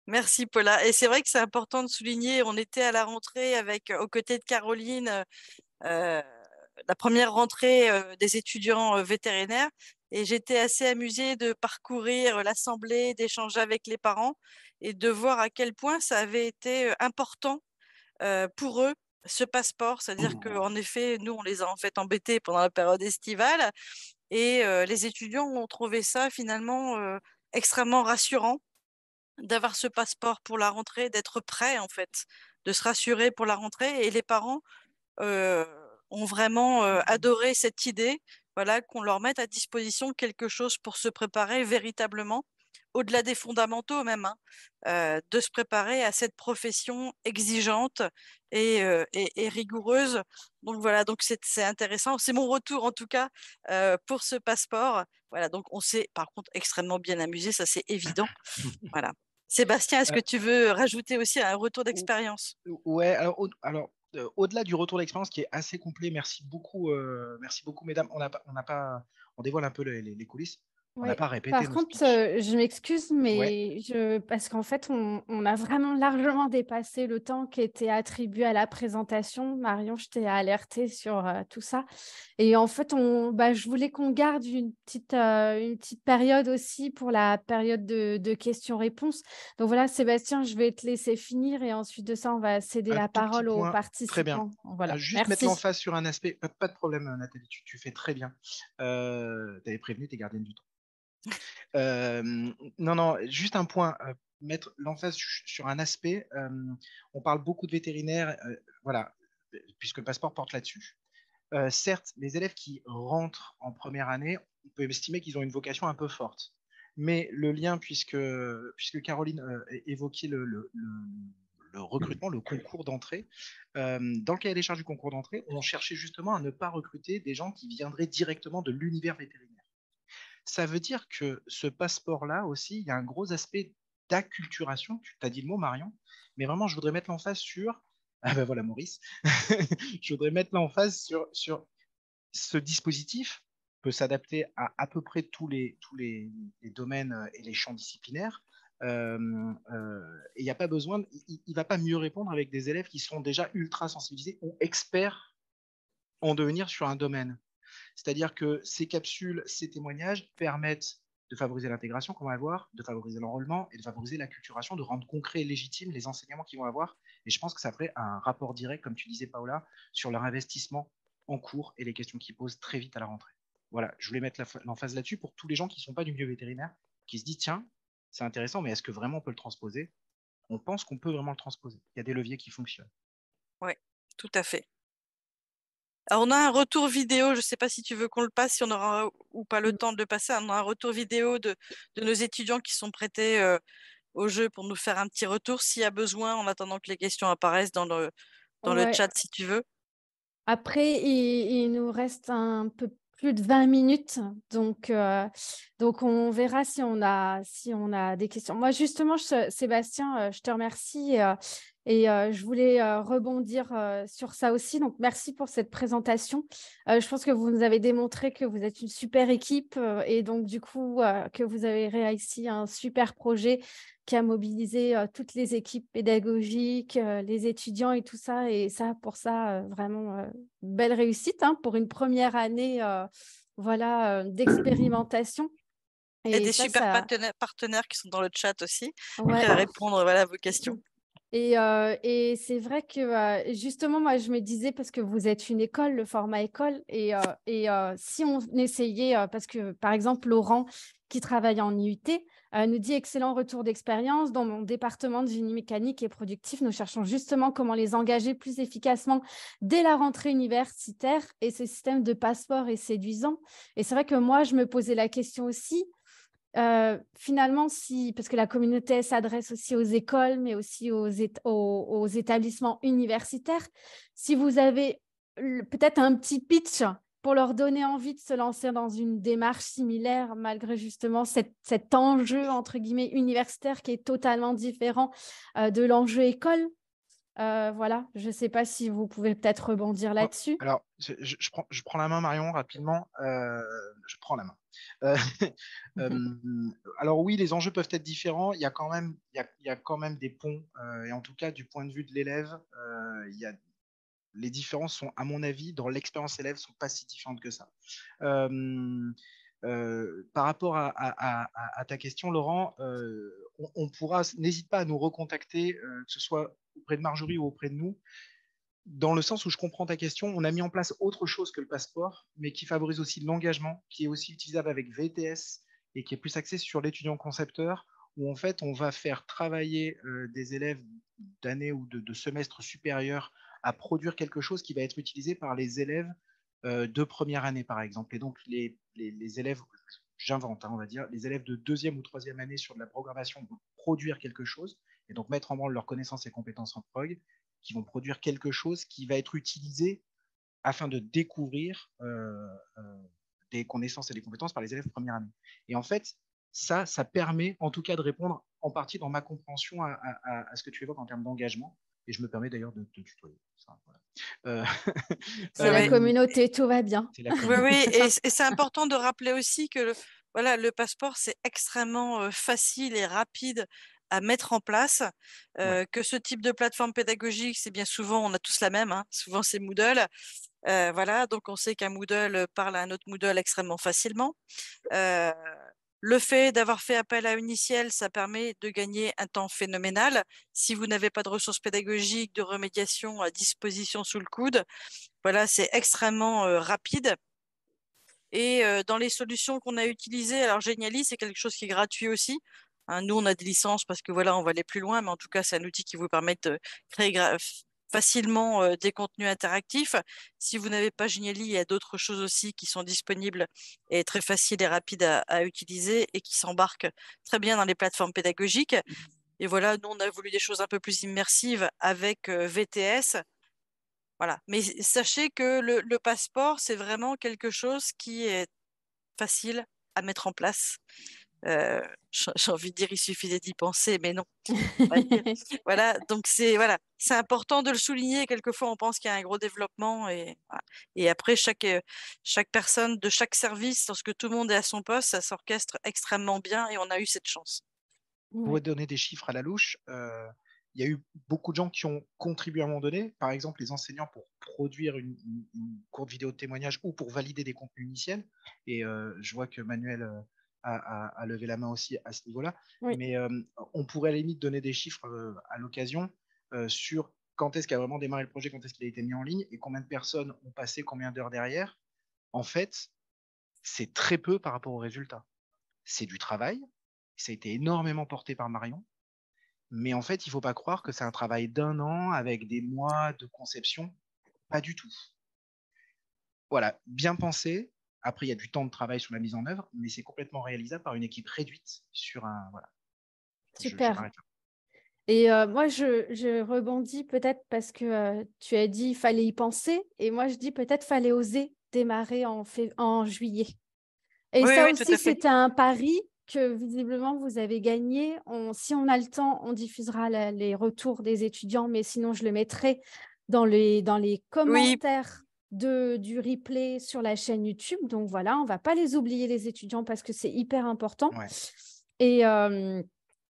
Merci Paula. Et c'est vrai que c'est important de souligner, on était à la rentrée aux côtés de Caroline, la première rentrée des étudiants vétérinaires. Et j'étais assez amusée de parcourir l'assemblée, d'échanger avec les parents et de voir à quel point ça avait été important pour eux ce passeport, c'est-à-dire qu'en effet, nous, on les a en fait embêtés pendant la période estivale et les étudiants ont trouvé ça finalement extrêmement rassurant d'avoir ce passeport pour la rentrée, d'être prêt en fait, de se rassurer pour la rentrée et les parents euh, ont vraiment adoré cette idée, voilà, qu'on leur mette à disposition quelque chose pour se préparer véritablement, au-delà des fondamentaux même, hein, de se préparer à cette profession exigeante et rigoureuse. Donc voilà, donc c'est intéressant. C'est mon retour en tout cas pour ce passeport. Voilà, donc on s'est par contre extrêmement bien amusé, ça c'est évident. Voilà. Sébastien, est-ce que tu veux rajouter aussi un retour d'expérience? Ouais, au-delà du retour d'expérience qui est assez complet, merci beaucoup, mesdames. On dévoile un peu les coulisses. On n'a Oui. pas répété Par nos contre, speeches. je m'excuse, Ouais. mais parce qu'en fait, on a vraiment largement dépassé le temps qui était attribué à la présentation. Marion, je t'ai alerté sur tout ça. Et en fait, je voulais qu'on garde une petite période aussi pour la période de questions-réponses. Donc voilà, Sébastien, je vais te laisser finir et ensuite de ça, on va céder Un la tout petit parole aux point, très bien. participants. Voilà, Juste mettre merci. l'emphase sur un aspect, pas de problème, Nathalie, tu fais très bien. Tu avais prévenu tes gardiennes du temps. Non, juste un point, mettre l'emphase sur un aspect. On parle beaucoup de vétérinaires, voilà, puisque le passeport porte là-dessus. Certes, les élèves qui rentrent en première année, on peut estimer qu'ils ont une vocation un peu forte. Mais le lien, puisque Caroline évoquait le recrutement, le concours d'entrée, dans le cahier des charges du concours d'entrée, on cherchait justement à ne pas recruter des gens qui viendraient directement de l'univers vétérinaire. Ça veut dire que ce passeport-là aussi, il y a un gros aspect d'acculturation. Tu as dit le mot, Marion, mais vraiment, je voudrais mettre l'emphase sur. Ah ben voilà, Maurice. Je voudrais mettre l'emphase sur ce dispositif peut s'adapter à peu près tous les domaines et les champs disciplinaires. Et il n'y a pas besoin, il ne va pas mieux répondre avec des élèves qui sont déjà ultra sensibilisés ou experts en devenir sur un domaine. C'est-à-dire que ces capsules, ces témoignages permettent de favoriser l'intégration qu'on va avoir, de favoriser l'enrôlement et de favoriser l'acculturation, de rendre concret et légitime les enseignements qu'ils vont avoir. Et je pense que ça ferait un rapport direct, comme tu disais, Paola, sur leur investissement en cours et les questions qu'ils posent très vite à la rentrée. Voilà, je voulais mettre l'emphase là-dessus pour tous les gens qui ne sont pas du milieu vétérinaire, qui se disent, tiens, c'est intéressant, mais est-ce que vraiment on peut le transposer? On pense qu'on peut vraiment le transposer. Il y a des leviers qui fonctionnent. Oui, tout à fait. Alors, on a un retour vidéo, je ne sais pas si tu veux qu'on le passe, si on aura ou pas le temps de le passer. On a un retour vidéo de nos étudiants qui sont prêtés au jeu pour nous faire un petit retour s'il y a besoin, en attendant que les questions apparaissent dans le Ouais. chat, si tu veux. Après, il nous reste un peu plus de 20 minutes, donc on verra si on a des questions. Moi, justement, Sébastien, je te remercie et je voulais rebondir sur ça aussi. Donc, merci pour cette présentation. Je pense que vous nous avez démontré que vous êtes une super équipe et donc, du coup, que vous avez réussi un super projet qui a mobilisé toutes les équipes pédagogiques, les étudiants et tout ça. Et ça, pour ça, vraiment, belle réussite hein, pour une première année d'expérimentation. Et Et des ça, super partenaires qui sont dans le chat aussi, ouais. prêts à répondre à vos questions. Et c'est vrai que justement, moi, je me disais, parce que vous êtes une école, le format école, si on essayait, parce que par exemple, Laurent, qui travaille en IUT, nous dit excellent retour d'expérience. Dans mon département de génie mécanique et productif, nous cherchons justement comment les engager plus efficacement dès la rentrée universitaire. Et ce système de passeport est séduisant. Et c'est vrai que moi, je me posais la question aussi. Finalement, parce que la communauté s'adresse aussi aux écoles, mais aussi aux établissements universitaires, si vous avez peut-être un petit pitch pour leur donner envie de se lancer dans une démarche similaire, malgré justement cet enjeu, entre guillemets, universitaire qui est totalement différent de l'enjeu école. Voilà, je ne sais pas si vous pouvez peut-être rebondir là-dessus. Alors, je prends la main, Marion, rapidement. Je prends la main. Alors oui, les enjeux peuvent être différents. Il y a quand même des ponts. Et en tout cas, du point de vue de l'élève, les différences sont, à mon avis, dans l'expérience élève, sont pas si différentes que ça. Par rapport à ta question, Laurent, on pourra, n'hésite pas à nous recontacter, que ce soit auprès de Marjorie ou auprès de nous. dans le sens où je comprends ta question, on a mis en place autre chose que le passeport, mais qui favorise aussi l'engagement, qui est aussi utilisable avec VTS et qui est plus axé sur l'étudiant concepteur, où en fait on va faire travailler des élèves d'année ou de semestre supérieur à produire quelque chose qui va être utilisé par les élèves de première année, par exemple. Et donc les élèves, j'invente, on va dire, les élèves de deuxième ou troisième année sur de la programmation vont produire quelque chose et donc mettre en branle leurs connaissances et compétences en prog, qui vont produire quelque chose qui va être utilisé afin de découvrir des connaissances et des compétences par les élèves de première année. Et en fait, ça permet en tout cas de répondre en partie dans ma compréhension à ce que tu évoques en termes d'engagement. Et je me permets d'ailleurs de te tutoyer. C'est la communauté, tout va bien. Oui, et c'est important de rappeler aussi que le passeport, c'est extrêmement facile et rapide à mettre en place, que ce type de plateforme pédagogique, c'est bien souvent, on a tous la même, souvent c'est Moodle. Donc on sait qu'un Moodle parle à un autre Moodle extrêmement facilement. Le fait d'avoir fait appel à Uniciel, ça permet de gagner un temps phénoménal. Si vous n'avez pas de ressources pédagogiques, de remédiation à disposition sous le coude, c'est extrêmement rapide. Et dans les solutions qu'on a utilisées, alors Geniali, c'est quelque chose qui est gratuit aussi. Nous, on a des licences parce que on va aller plus loin, mais en tout cas, c'est un outil qui vous permet de créer facilement des contenus interactifs. Si vous n'avez pas Geniali, il y a d'autres choses aussi qui sont disponibles et très faciles et rapides à utiliser et qui s'embarquent très bien dans les plateformes pédagogiques. Et nous, on a voulu des choses un peu plus immersives avec VTS. Mais sachez que le passeport, c'est vraiment quelque chose qui est facile à mettre en place. J'ai envie de dire, il suffisait d'y penser, mais non. Donc c'est important de le souligner. Quelquefois, on pense qu'il y a un gros développement et après chaque personne de chaque service, lorsque tout le monde est à son poste, ça s'orchestre extrêmement bien et on a eu cette chance. Pour donner des chiffres à la louche, il y a eu beaucoup de gens qui ont contribué à un moment donné, par exemple les enseignants pour produire une courte vidéo de témoignage ou pour valider des contenus initiels. Et je vois que Manuel a levé la main aussi à ce niveau-là. Oui. Mais on pourrait à la limite donner des chiffres à l'occasion sur quand est-ce qu'a vraiment démarré le projet, quand est-ce qu'il a été mis en ligne et combien de personnes ont passé combien d'heures derrière. En fait, c'est très peu par rapport aux résultats. C'est du travail. Ça a été énormément porté par Marion. Mais en fait, il ne faut pas croire que c'est un travail d'1 an avec des mois de conception. Pas du tout. Voilà, bien pensé. Après, il y a du temps de travail sur la mise en œuvre, mais c'est complètement réalisable par une équipe réduite sur un... Voilà. Super. Et moi, je rebondis peut-être parce que tu as dit qu'il fallait y penser. Et moi, je dis peut-être qu'il fallait oser démarrer en juillet. Et oui, ça aussi, c'est un pari que visiblement vous avez gagné. Si on a le temps, on diffusera les retours des étudiants, mais sinon je le mettrai dans les commentaires du replay sur la chaîne YouTube. Donc voilà, on ne va pas les oublier les étudiants parce que c'est hyper important. Ouais.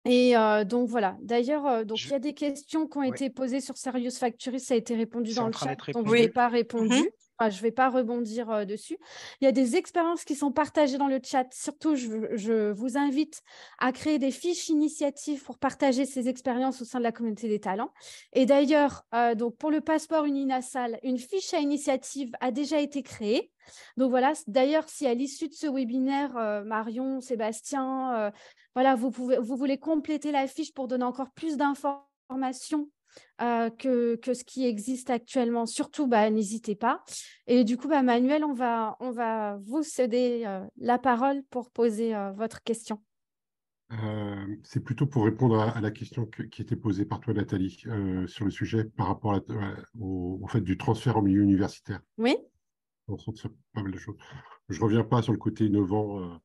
Et donc voilà. D'ailleurs, il y a des questions qui ont été posées sur Serious Factory, ça a été répondu dans le chat, donc je n'ai pas répondu. Enfin, je ne vais pas rebondir dessus. Il y a des expériences qui sont partagées dans le chat. Surtout, je vous invite à créer des fiches initiatives pour partager ces expériences au sein de la communauté des talents. Et d'ailleurs, donc pour le passeport Uninasal, une fiche à initiative a déjà été créée. Donc voilà, d'ailleurs, si à l'issue de ce webinaire, Marion, Sébastien, vous voulez compléter la fiche pour donner encore plus d'informations que ce qui existe actuellement, surtout, n'hésitez pas. Et du coup, Manuel, on va vous céder la parole pour poser votre question. C'est plutôt pour répondre à la question qui était posée par toi, Nathalie, sur le sujet par rapport au fait du transfert en milieu universitaire. Oui. On sent sur pas mal de choses. Je ne reviens pas sur le côté innovant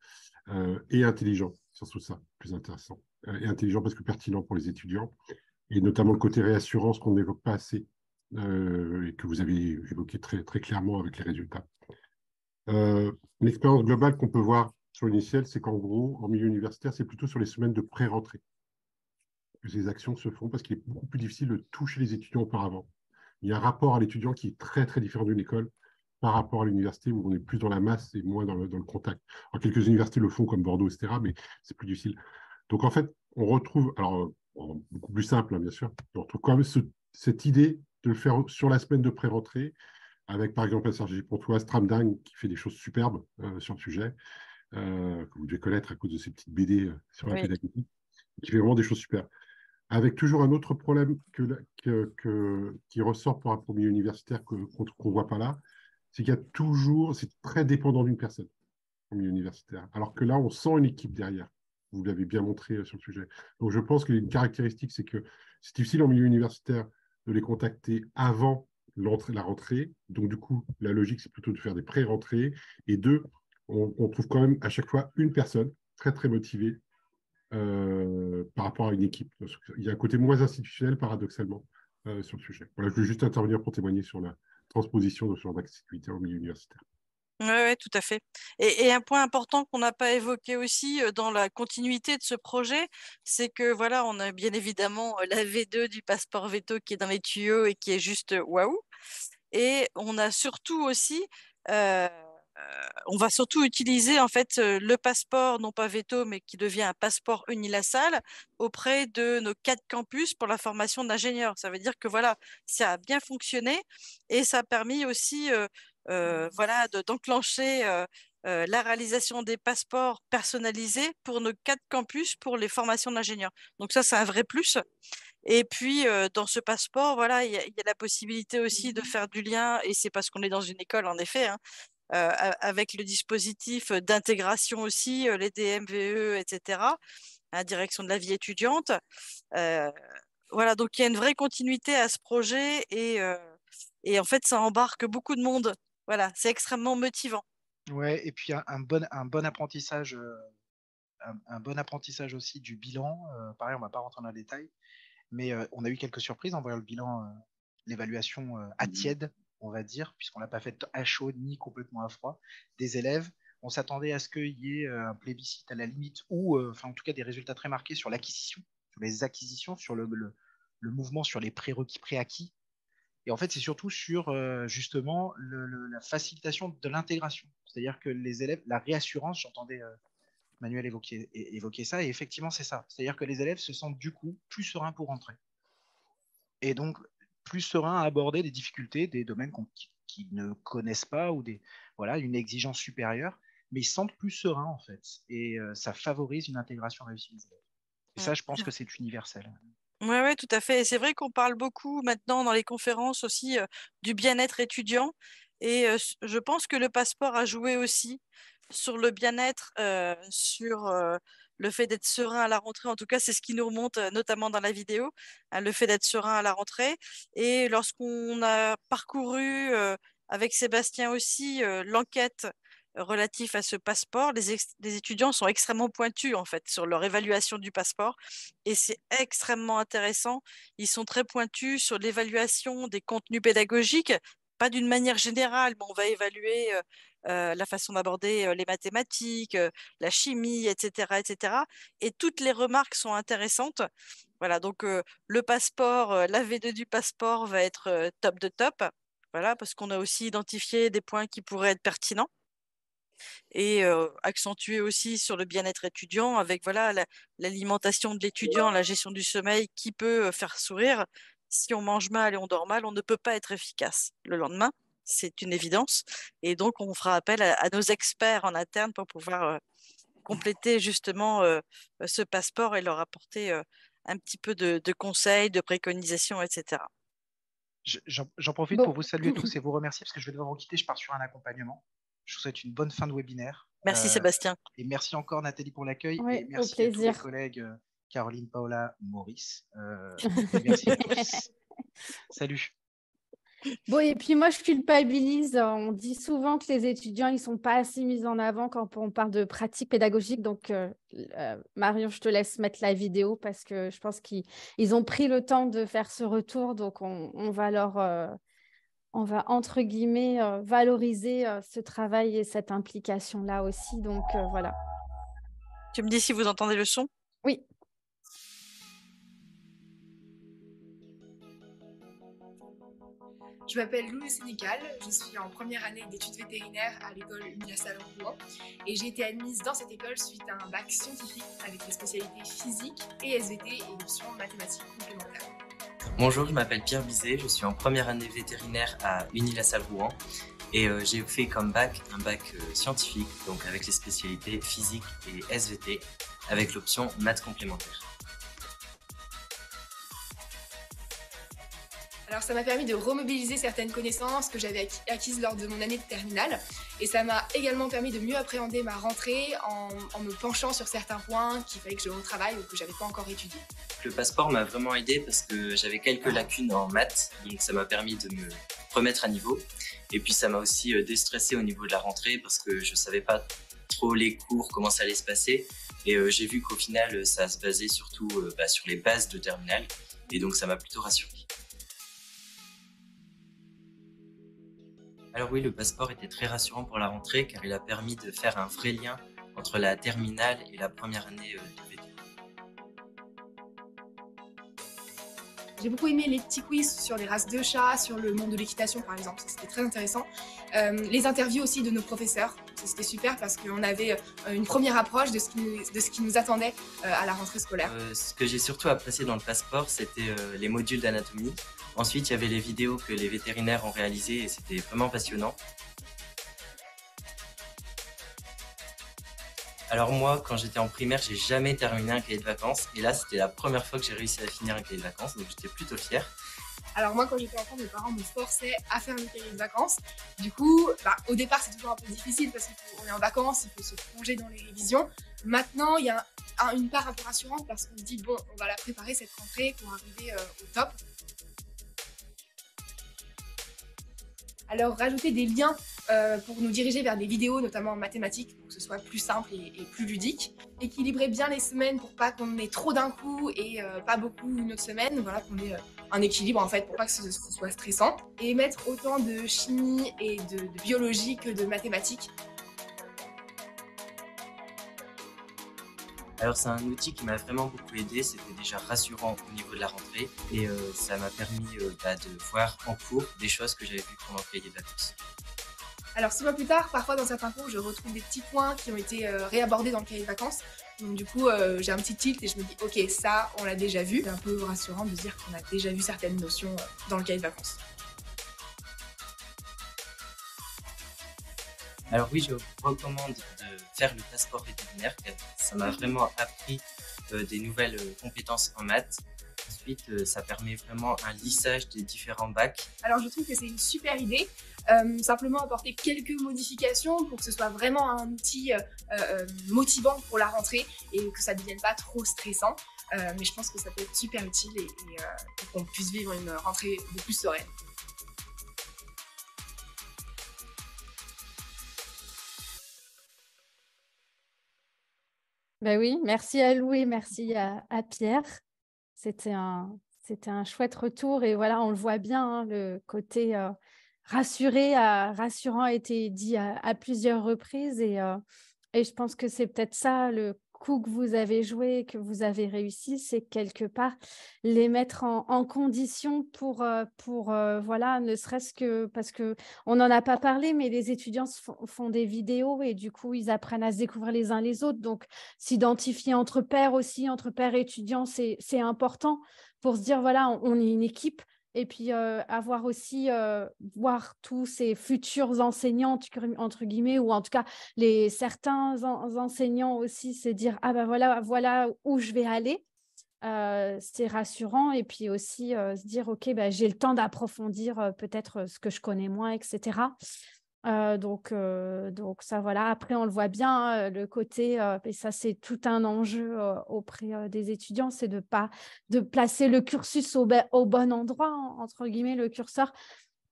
et intelligent, surtout ça, plus intéressant. Et intelligent parce que pertinent pour les étudiants. Et notamment le côté réassurance qu'on n'évoque pas assez et que vous avez évoqué très, très clairement avec les résultats. L'expérience globale qu'on peut voir sur l'initial, c'est qu'en gros, en milieu universitaire, c'est plutôt sur les semaines de pré-rentrée que ces actions se font parce qu'il est beaucoup plus difficile de toucher les étudiants auparavant. Il y a un rapport à l'étudiant qui est très, très différent d'une école par rapport à l'université où on est plus dans la masse et moins dans le contact. Alors, quelques universités le font comme Bordeaux, etc., mais c'est plus difficile. Donc, en fait, on retrouve... Alors, beaucoup plus simple, bien sûr. On retrouve quand même cette idée de le faire sur la semaine de pré-rentrée, avec par exemple un Serge Pontoise, Tramdang, qui fait des choses superbes sur le sujet, que vous devez connaître à cause de ses petites BD sur la Oui. pédagogie, qui fait vraiment des choses super. Avec toujours un autre problème qui ressort par rapport au milieu universitaire qu'on ne voit pas là, c'est qu'il y a toujours, c'est très dépendant d'une personne au milieu universitaire. Alors que là, on sent une équipe derrière. Vous l'avez bien montré sur le sujet. Donc, je pense qu'une caractéristique, c'est que c'est difficile en milieu universitaire de les contacter avant la rentrée. Donc, du coup, la logique, c'est plutôt de faire des pré-rentrées. Et deux, on trouve quand même à chaque fois une personne très, très motivée par rapport à une équipe. Il y a un côté moins institutionnel, paradoxalement, sur le sujet. Voilà, je voulais juste intervenir pour témoigner sur la transposition de ce genre d'activité au milieu universitaire. Oui, tout à fait. Et un point important qu'on n'a pas évoqué aussi dans la continuité de ce projet, c'est que voilà, on a bien évidemment la V2 du passeport veto qui est dans les tuyaux et qui est juste waouh. Et on a surtout aussi, on va surtout utiliser en fait le passeport, non pas veto, mais qui devient un passeport unilassal auprès de nos 4 campus pour la formation d'ingénieurs. Ça veut dire que voilà, ça a bien fonctionné et ça a permis aussi voilà, d'enclencher la réalisation des passeports personnalisés pour nos 4 campus pour les formations d'ingénieurs. Donc ça, c'est un vrai plus. Et puis, dans ce passeport, voilà, il y a la possibilité aussi de faire du lien, et c'est parce qu'on est dans une école, en effet, hein, avec le dispositif d'intégration aussi, les DMVE, etc., à la direction de la vie étudiante. Euh, voilà, donc il y a une vraie continuité à ce projet et en fait, ça embarque beaucoup de monde. Voilà, c'est extrêmement motivant. Ouais, et puis un bon apprentissage, un bon apprentissage aussi du bilan. Pareil, on ne va pas rentrer dans le détail, mais on a eu quelques surprises en voyant le bilan, l'évaluation à tiède, on va dire, puisqu'on l'a pas fait à chaud ni complètement à froid, des élèves. On s'attendait à ce qu'il y ait un plébiscite à la limite, ou enfin en tout cas des résultats très marqués sur l'acquisition, sur les acquisitions, sur le mouvement, sur les prérequis préacquis. Et en fait, c'est surtout sur justement la facilitation de l'intégration. C'est-à-dire que les élèves, la réassurance, j'entendais Manuel évoquer ça, et effectivement, c'est ça. C'est-à-dire que les élèves se sentent du coup plus sereins pour rentrer. Et donc, plus sereins à aborder des difficultés, des domaines qu'ils ne connaissent pas, ou voilà, une exigence supérieure, mais ils se sentent plus sereins en fait. Et ça favorise une intégration réussie des élèves. Et ça, je pense que c'est universel. Oui, tout à fait. Et c'est vrai qu'on parle beaucoup maintenant dans les conférences aussi du bien-être étudiant. Et je pense que le passeport a joué aussi sur le bien-être, sur le fait d'être serein à la rentrée. En tout cas, c'est ce qui nous remonte notamment dans la vidéo, hein, le fait d'être serein à la rentrée. Et lorsqu'on a parcouru avec Sébastien aussi l'enquête relative à ce passeport, les étudiants sont extrêmement pointus en fait sur leur évaluation du passeport et c'est extrêmement intéressant. Ils sont très pointus sur l'évaluation des contenus pédagogiques, pas d'une manière générale, mais on va évaluer la façon d'aborder les mathématiques, la chimie, etc., etc. Et toutes les remarques sont intéressantes. Voilà, donc le passeport, la V2 du passeport va être top de top. Voilà, parce qu'on a aussi identifié des points qui pourraient être pertinents et accentuer aussi sur le bien-être étudiant avec voilà l'alimentation de l'étudiant, la gestion du sommeil qui peut faire sourire. Si on mange mal et on dort mal, on ne peut pas être efficace le lendemain. C'est une évidence. Et donc, on fera appel à nos experts en interne pour pouvoir compléter justement ce passeport et leur apporter un petit peu de conseils, de préconisations, etc. J'en profite pour vous saluer tous et vous remercier parce que je vais devoir vous quitter. Je pars sur un accompagnement. Je vous souhaite une bonne fin de webinaire. Merci Sébastien. Et merci encore Nathalie pour l'accueil. Oui, et merci au plaisir. à tous les collègues Caroline, Paola, Maurice. Merci à tous. Salut. Bon, et puis moi, je culpabilise. On dit souvent que les étudiants, ils ne sont pas assez mis en avant quand on parle de pratique pédagogique. Donc, Marion, je te laisse mettre la vidéo parce que je pense qu'ils ont pris le temps de faire ce retour. Donc, on va on va, entre guillemets, valoriser ce travail et cette implication-là aussi. Donc, voilà. Tu me dis si vous entendez le son? Oui. Je m'appelle Loulou Sénécal, je suis en première année d'études vétérinaires à l'école universelle en Rouen et j'ai été admise dans cette école suite à un bac scientifique avec les spécialités physique et SVT et l'option mathématiques complémentaires. Bonjour, je m'appelle Pierre Bizet, je suis en première année vétérinaire à Unilassal-Rouen et j'ai fait comme bac un bac scientifique, donc avec les spécialités physique et SVT, avec l'option maths complémentaire. Alors ça m'a permis de remobiliser certaines connaissances que j'avais acquises lors de mon année de terminale et ça m'a également permis de mieux appréhender ma rentrée en me penchant sur certains points qu'il fallait que je retravaille ou que j'avais pas encore étudiés. Le passeport m'a vraiment aidé parce que j'avais quelques lacunes en maths, donc ça m'a permis de me remettre à niveau. Et puis ça m'a aussi déstressé au niveau de la rentrée parce que je savais pas trop les cours, comment ça allait se passer. Et j'ai vu qu'au final, ça se basait surtout sur les bases de terminale. Et donc ça m'a plutôt rassuré. Alors oui, le passeport était très rassurant pour la rentrée car il a permis de faire un vrai lien entre la terminale et la première année de VT. J'ai beaucoup aimé les petits quiz sur les races de chats, sur le monde de l'équitation par exemple, ça c'était très intéressant. Les interviews aussi de nos professeurs, ça c'était super parce qu'on avait une première approche de ce qui nous attendait à la rentrée scolaire. Ce que j'ai surtout apprécié dans le passeport, c'était les modules d'anatomie. Ensuite, il y avait les vidéos que les vétérinaires ont réalisées et c'était vraiment passionnant. Alors moi, quand j'étais en primaire, j'ai jamais terminé un cahier de vacances. Et là, c'était la première fois que j'ai réussi à finir un cahier de vacances, donc j'étais plutôt fier. Alors moi, quand j'étais enfant, mes parents me forçaient à faire mes cahiers de vacances. Du coup, au départ, c'est toujours un peu difficile parce qu'on est en vacances, il faut se plonger dans les révisions. Maintenant, il y a une part un peu rassurante parce qu'on se dit, bon, on va la préparer cette rentrée pour arriver au top. Alors, rajouter des liens pour nous diriger vers des vidéos, notamment en mathématiques, pour que ce soit plus simple et plus ludique. Équilibrer bien les semaines pour pas qu'on ait trop d'un coup et pas beaucoup une autre semaine. Voilà, qu'on ait un équilibre en fait pour pas que ce soit stressant. Et mettre autant de chimie et de biologie que de mathématiques. Alors c'est un outil qui m'a vraiment beaucoup aidé, c'était déjà rassurant au niveau de la rentrée et ça m'a permis de voir en cours des choses que j'avais vues pendant le cahier de vacances. Alors 6 mois plus tard, parfois dans certains cours, je retrouve des petits points qui ont été réabordés dans le cahier de vacances. Donc du coup, j'ai un petit tilt et je me dis ok, ça, on l'a déjà vu. C'est un peu rassurant de dire qu'on a déjà vu certaines notions dans le cahier de vacances. Alors oui, je vous recommande de faire le passeport vétérinaire, car ça m'a vraiment appris des nouvelles compétences en maths. Ensuite, ça permet vraiment un lissage des différents bacs. Alors je trouve que c'est une super idée. Simplement apporter quelques modifications pour que ce soit vraiment un outil motivant pour la rentrée et que ça ne devienne pas trop stressant. Mais je pense que ça peut être super utile et pour qu'on puisse vivre une rentrée beaucoup plus sereine. Ben oui, merci à Lou et merci à Pierre. C'était un chouette retour et voilà, on le voit bien, hein, le côté rassurant a été dit à plusieurs reprises et je pense que c'est peut-être ça le coup que vous avez joué, que vous avez réussi, c'est quelque part les mettre en condition pour voilà, ne serait-ce que parce qu'on n'en a pas parlé, mais les étudiants font des vidéos et du coup, ils apprennent à se découvrir les uns les autres. Donc, s'identifier entre pairs aussi, entre pairs et étudiants, c'est important pour se dire, voilà, on est une équipe. Et puis, avoir aussi, voir tous ces futurs enseignants, entre guillemets, ou en tout cas, certains enseignants aussi se dire, ah ben voilà où je vais aller. C'est rassurant. Et puis aussi se dire, OK, ben, j'ai le temps d'approfondir peut-être ce que je connais moins, etc. Donc ça, voilà. Après, on le voit bien, hein, le côté, et ça, c'est tout un enjeu auprès des étudiants, c'est de placer le cursus au bon endroit, hein, entre guillemets, le curseur,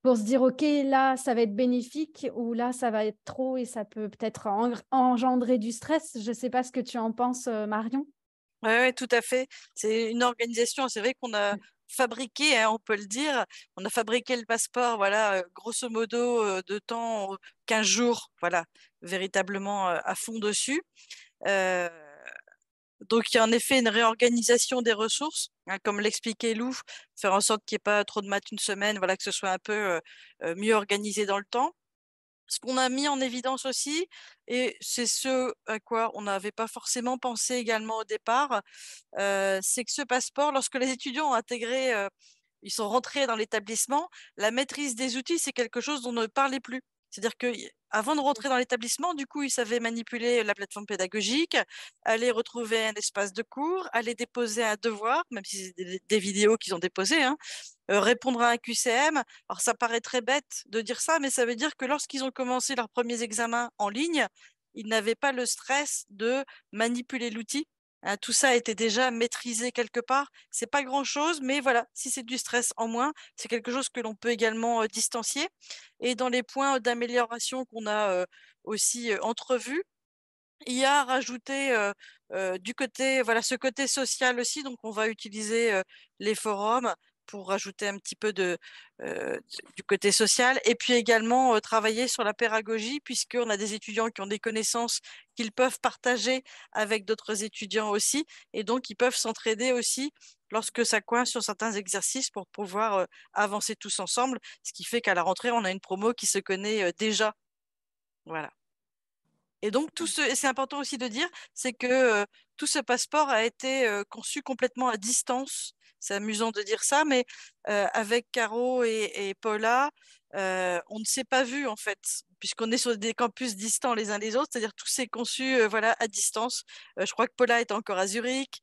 pour se dire, OK, là, ça va être bénéfique ou là, ça va être trop et ça peut peut-être engendrer du stress. Je ne sais pas ce que tu en penses, Marion. Oui, tout à fait. C'est une organisation. C'est vrai qu'on a fabriqué, hein, on peut le dire, on a fabriqué le passeport, voilà, grosso modo, de temps, 15 jours, voilà, véritablement à fond dessus. Donc, il y a en effet une réorganisation des ressources, hein, comme l'expliquait Lou, faire en sorte qu'il n'y ait pas trop de maths une semaine, voilà, que ce soit un peu mieux organisé dans le temps. Ce qu'on a mis en évidence aussi, et c'est ce à quoi on n'avait pas forcément pensé également au départ, c'est que ce passeport, lorsque les étudiants ont intégré ils sont rentrés dans l'établissement, la maîtrise des outils, c'est quelque chose dont on ne parlait plus. C'est-à-dire qu'avant de rentrer dans l'établissement, du coup, ils savaient manipuler la plateforme pédagogique, aller retrouver un espace de cours, aller déposer un devoir, même si c'est des vidéos qu'ils ont déposées, hein, répondre à un QCM. Alors, ça paraît très bête de dire ça, mais ça veut dire que lorsqu'ils ont commencé leurs premiers examens en ligne, ils n'avaient pas le stress de manipuler l'outil. Hein, tout ça était déjà maîtrisé quelque part. C'est pas grand-chose, mais voilà, si c'est du stress en moins, c'est quelque chose que l'on peut également distancier. Et dans les points d'amélioration qu'on a aussi entrevus, il y a rajouté du côté, voilà, ce côté social aussi. Donc, on va utiliser les forums pour rajouter un petit peu du côté social. Et puis également travailler sur la pédagogie, puisqu'on a des étudiants qui ont des connaissances qu'ils peuvent partager avec d'autres étudiants aussi. Et donc, ils peuvent s'entraider aussi lorsque ça coince sur certains exercices pour pouvoir avancer tous ensemble. Ce qui fait qu'à la rentrée, on a une promo qui se connaît déjà. Voilà. Et donc, c'est important aussi de dire, c'est que tout ce passeport a été conçu complètement à distance. C'est amusant de dire ça, mais avec Caro et Paula, on ne s'est pas vu en fait, puisqu'on est sur des campus distants les uns des autres, c'est-à-dire tout s'est conçu voilà, à distance. Je crois que Paula était encore à Zurich,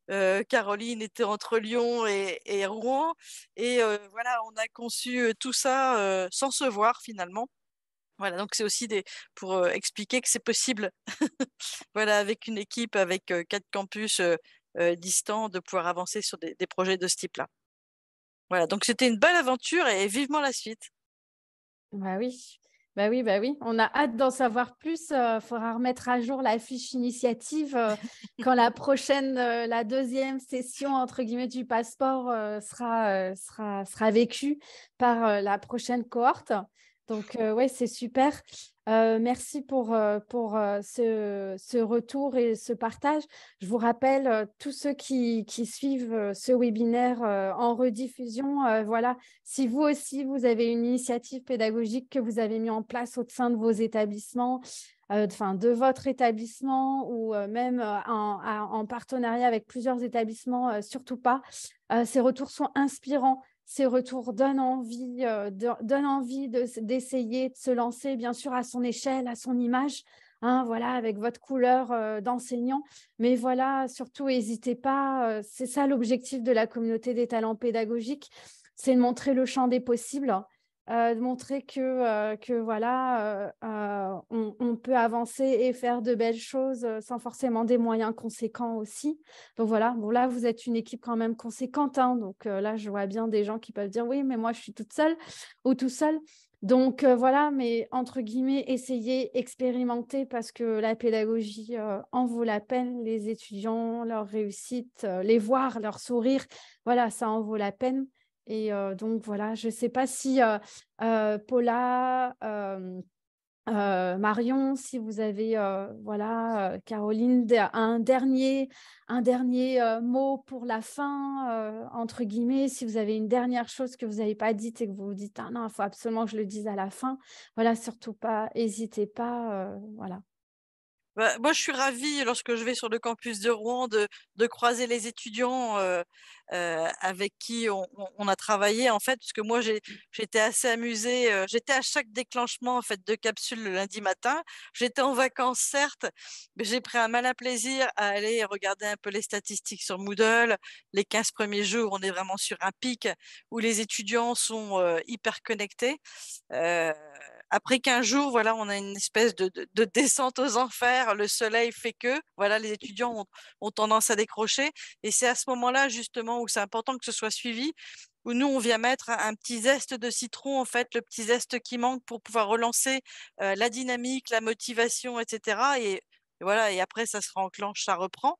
Caroline était entre Lyon et Rouen, et voilà, on a conçu tout ça sans se voir finalement. Voilà, donc c'est aussi pour expliquer que c'est possible, voilà, avec une équipe, avec 4 campus distants, de pouvoir avancer sur des projets de ce type-là. Voilà, donc c'était une belle aventure et vivement la suite. Bah oui. Bah oui, bah oui. On a hâte d'en savoir plus. Faudra remettre à jour la fiche initiative quand la prochaine, la deuxième session entre guillemets du passeport sera vécue par la prochaine cohorte. Donc ouais, c'est super. Merci pour ce retour et ce partage. Je vous rappelle, tous ceux qui suivent ce webinaire en rediffusion, voilà, si vous aussi, vous avez une initiative pédagogique que vous avez mis en place au sein de vos établissements, de votre établissement ou même en partenariat avec plusieurs établissements, surtout pas. Ces retours sont inspirants. Ces retours donnent envie, d'essayer, de se lancer, bien sûr, à son échelle, à son image, hein, voilà, avec votre couleur d'enseignant. Mais voilà, surtout, n'hésitez pas. C'est ça l'objectif de la communauté des talents pédagogiques, c'est de montrer le champ des possibles, de montrer que voilà, on peut avancer et faire de belles choses sans forcément des moyens conséquents aussi. Donc voilà, bon là, vous êtes une équipe quand même conséquente, hein, donc là, je vois bien des gens qui peuvent dire « oui, mais moi, je suis toute seule ou tout seul ». Donc voilà, mais entre guillemets, essayez, expérimentez parce que la pédagogie en vaut la peine. Les étudiants, leur réussite, les voir, leur sourire, voilà, ça en vaut la peine. Et donc voilà, je ne sais pas si Paula, Marion, si vous avez, Caroline, un dernier mot pour la fin, entre guillemets, si vous avez une dernière chose que vous n'avez pas dite et que vous vous dites « ah non, il faut absolument que je le dise à la fin », voilà, surtout pas, n'hésitez pas, voilà. Bah, moi, je suis ravie lorsque je vais sur le campus de Rouen de croiser les étudiants avec qui on a travaillé en fait, parce que moi j'étais assez amusée. J'étais à chaque déclenchement en fait de capsule le lundi matin. J'étais en vacances certes, mais j'ai pris un malin plaisir à aller regarder un peu les statistiques sur Moodle. Les 15 premiers jours, on est vraiment sur un pic où les étudiants sont hyper connectés. Après 15 jours, voilà, on a une espèce de descente aux enfers. Le soleil fait que, voilà, les étudiants ont tendance à décrocher. Et c'est à ce moment-là, justement, où c'est important que ce soit suivi, où nous, on vient mettre un petit zeste de citron, en fait, le petit zeste qui manque pour pouvoir relancer la dynamique, la motivation, etc. Et voilà, et après, ça se enclenche, ça reprend.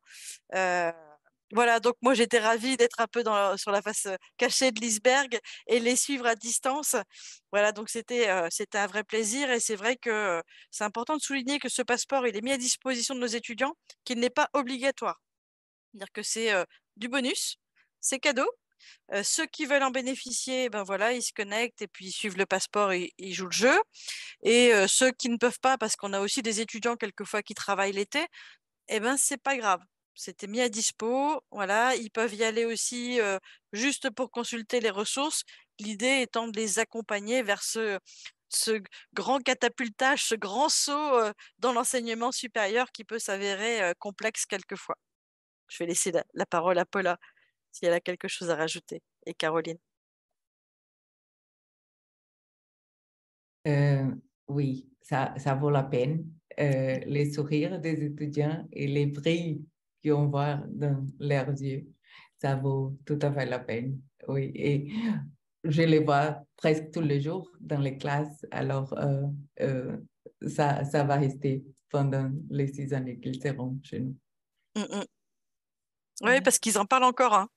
Voilà, donc moi j'étais ravie d'être un peu sur la face cachée de l'iceberg et les suivre à distance. Voilà, donc c'était un vrai plaisir et c'est vrai que c'est important de souligner que ce passeport, il est mis à disposition de nos étudiants, qu'il n'est pas obligatoire. C'est-à-dire que c'est du bonus, c'est cadeau. Ceux qui veulent en bénéficier, ben voilà, ils se connectent et puis ils suivent le passeport et ils jouent le jeu. Et ceux qui ne peuvent pas, parce qu'on a aussi des étudiants quelquefois qui travaillent l'été, eh ben c'est pas grave. c'était mis à dispo. Voilà, ils peuvent y aller aussi juste pour consulter les ressources. L'idée étant de les accompagner vers ce grand catapultage, ce grand saut dans l'enseignement supérieur qui peut s'avérer complexe quelquefois. Je vais laisser la parole à Paula si elle a quelque chose à rajouter, et Caroline. Oui, ça vaut la peine. Les sourires des étudiants et les brilles qu'on voit dans leurs yeux, ça vaut tout à fait la peine. Oui, et je les vois presque tous les jours dans les classes, alors ça va rester pendant les 6 années qu'ils seront chez nous. Oui, parce qu'ils en parlent encore, hein.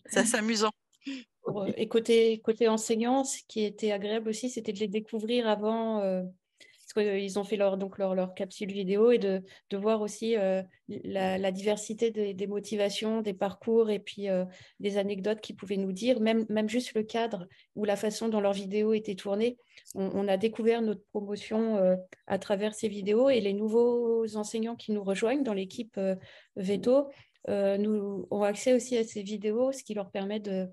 C'est assez amusant. Et côté enseignant, ce qui était agréable aussi, c'était de les découvrir avant, parce qu'ils ont fait leur capsule vidéo, et de voir aussi la diversité des motivations, des parcours, et puis des anecdotes qu'ils pouvaient nous dire, même juste le cadre ou la façon dont leur vidéo était tournée. On a découvert notre promotion à travers ces vidéos, et les nouveaux enseignants qui nous rejoignent dans l'équipe Veto nous ont accès aussi à ces vidéos, ce qui leur permet de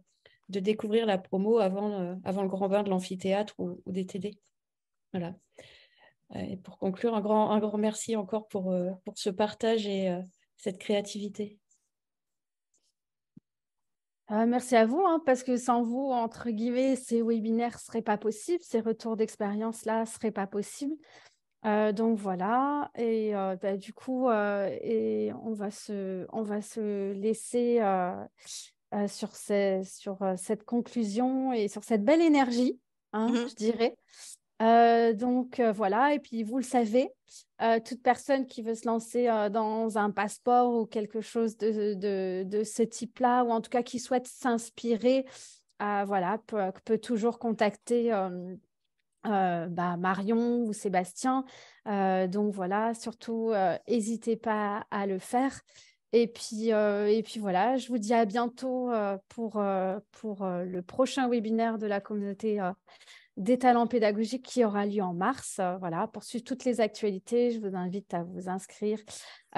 découvrir la promo avant le grand bain de l'amphithéâtre ou des TD. Voilà. Et pour conclure, un grand merci encore pour ce partage et cette créativité. Merci à vous, hein, parce que sans vous, entre guillemets, ces webinaires ne seraient pas possibles, ces retours d'expérience-là ne seraient pas possibles. Donc voilà, et du coup, et on va se laisser sur cette conclusion et sur cette belle énergie, hein, je dirais. Donc voilà, et puis vous le savez, toute personne qui veut se lancer dans un passeport ou quelque chose de ce type-là, ou en tout cas qui souhaite s'inspirer, voilà, peut toujours contacter Marion ou Sébastien. Donc voilà, surtout n'hésitez pas à le faire. Et puis voilà, je vous dis à bientôt pour le prochain webinaire de la communauté des talents pédagogiques qui aura lieu en mars. Voilà, pour suivre toutes les actualités, je vous invite à vous inscrire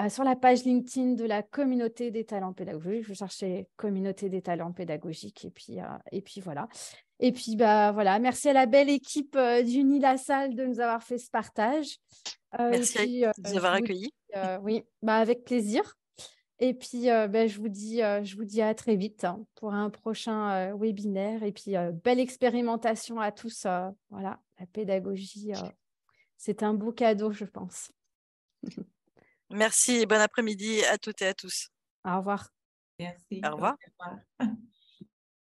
sur la page LinkedIn de la communauté des talents pédagogiques. Vous cherchez communauté des talents pédagogiques, et puis voilà. Et puis voilà, merci à la belle équipe d'Uni La Salle de nous avoir fait ce partage. Merci de nous avoir accueillis. Oui, avec plaisir. Et puis, je vous dis à très vite pour un prochain webinaire. Et puis, belle expérimentation à tous. Voilà, la pédagogie, c'est un beau cadeau, je pense. Merci et bon après-midi à toutes et à tous. Au revoir. Merci. Au revoir. Au revoir.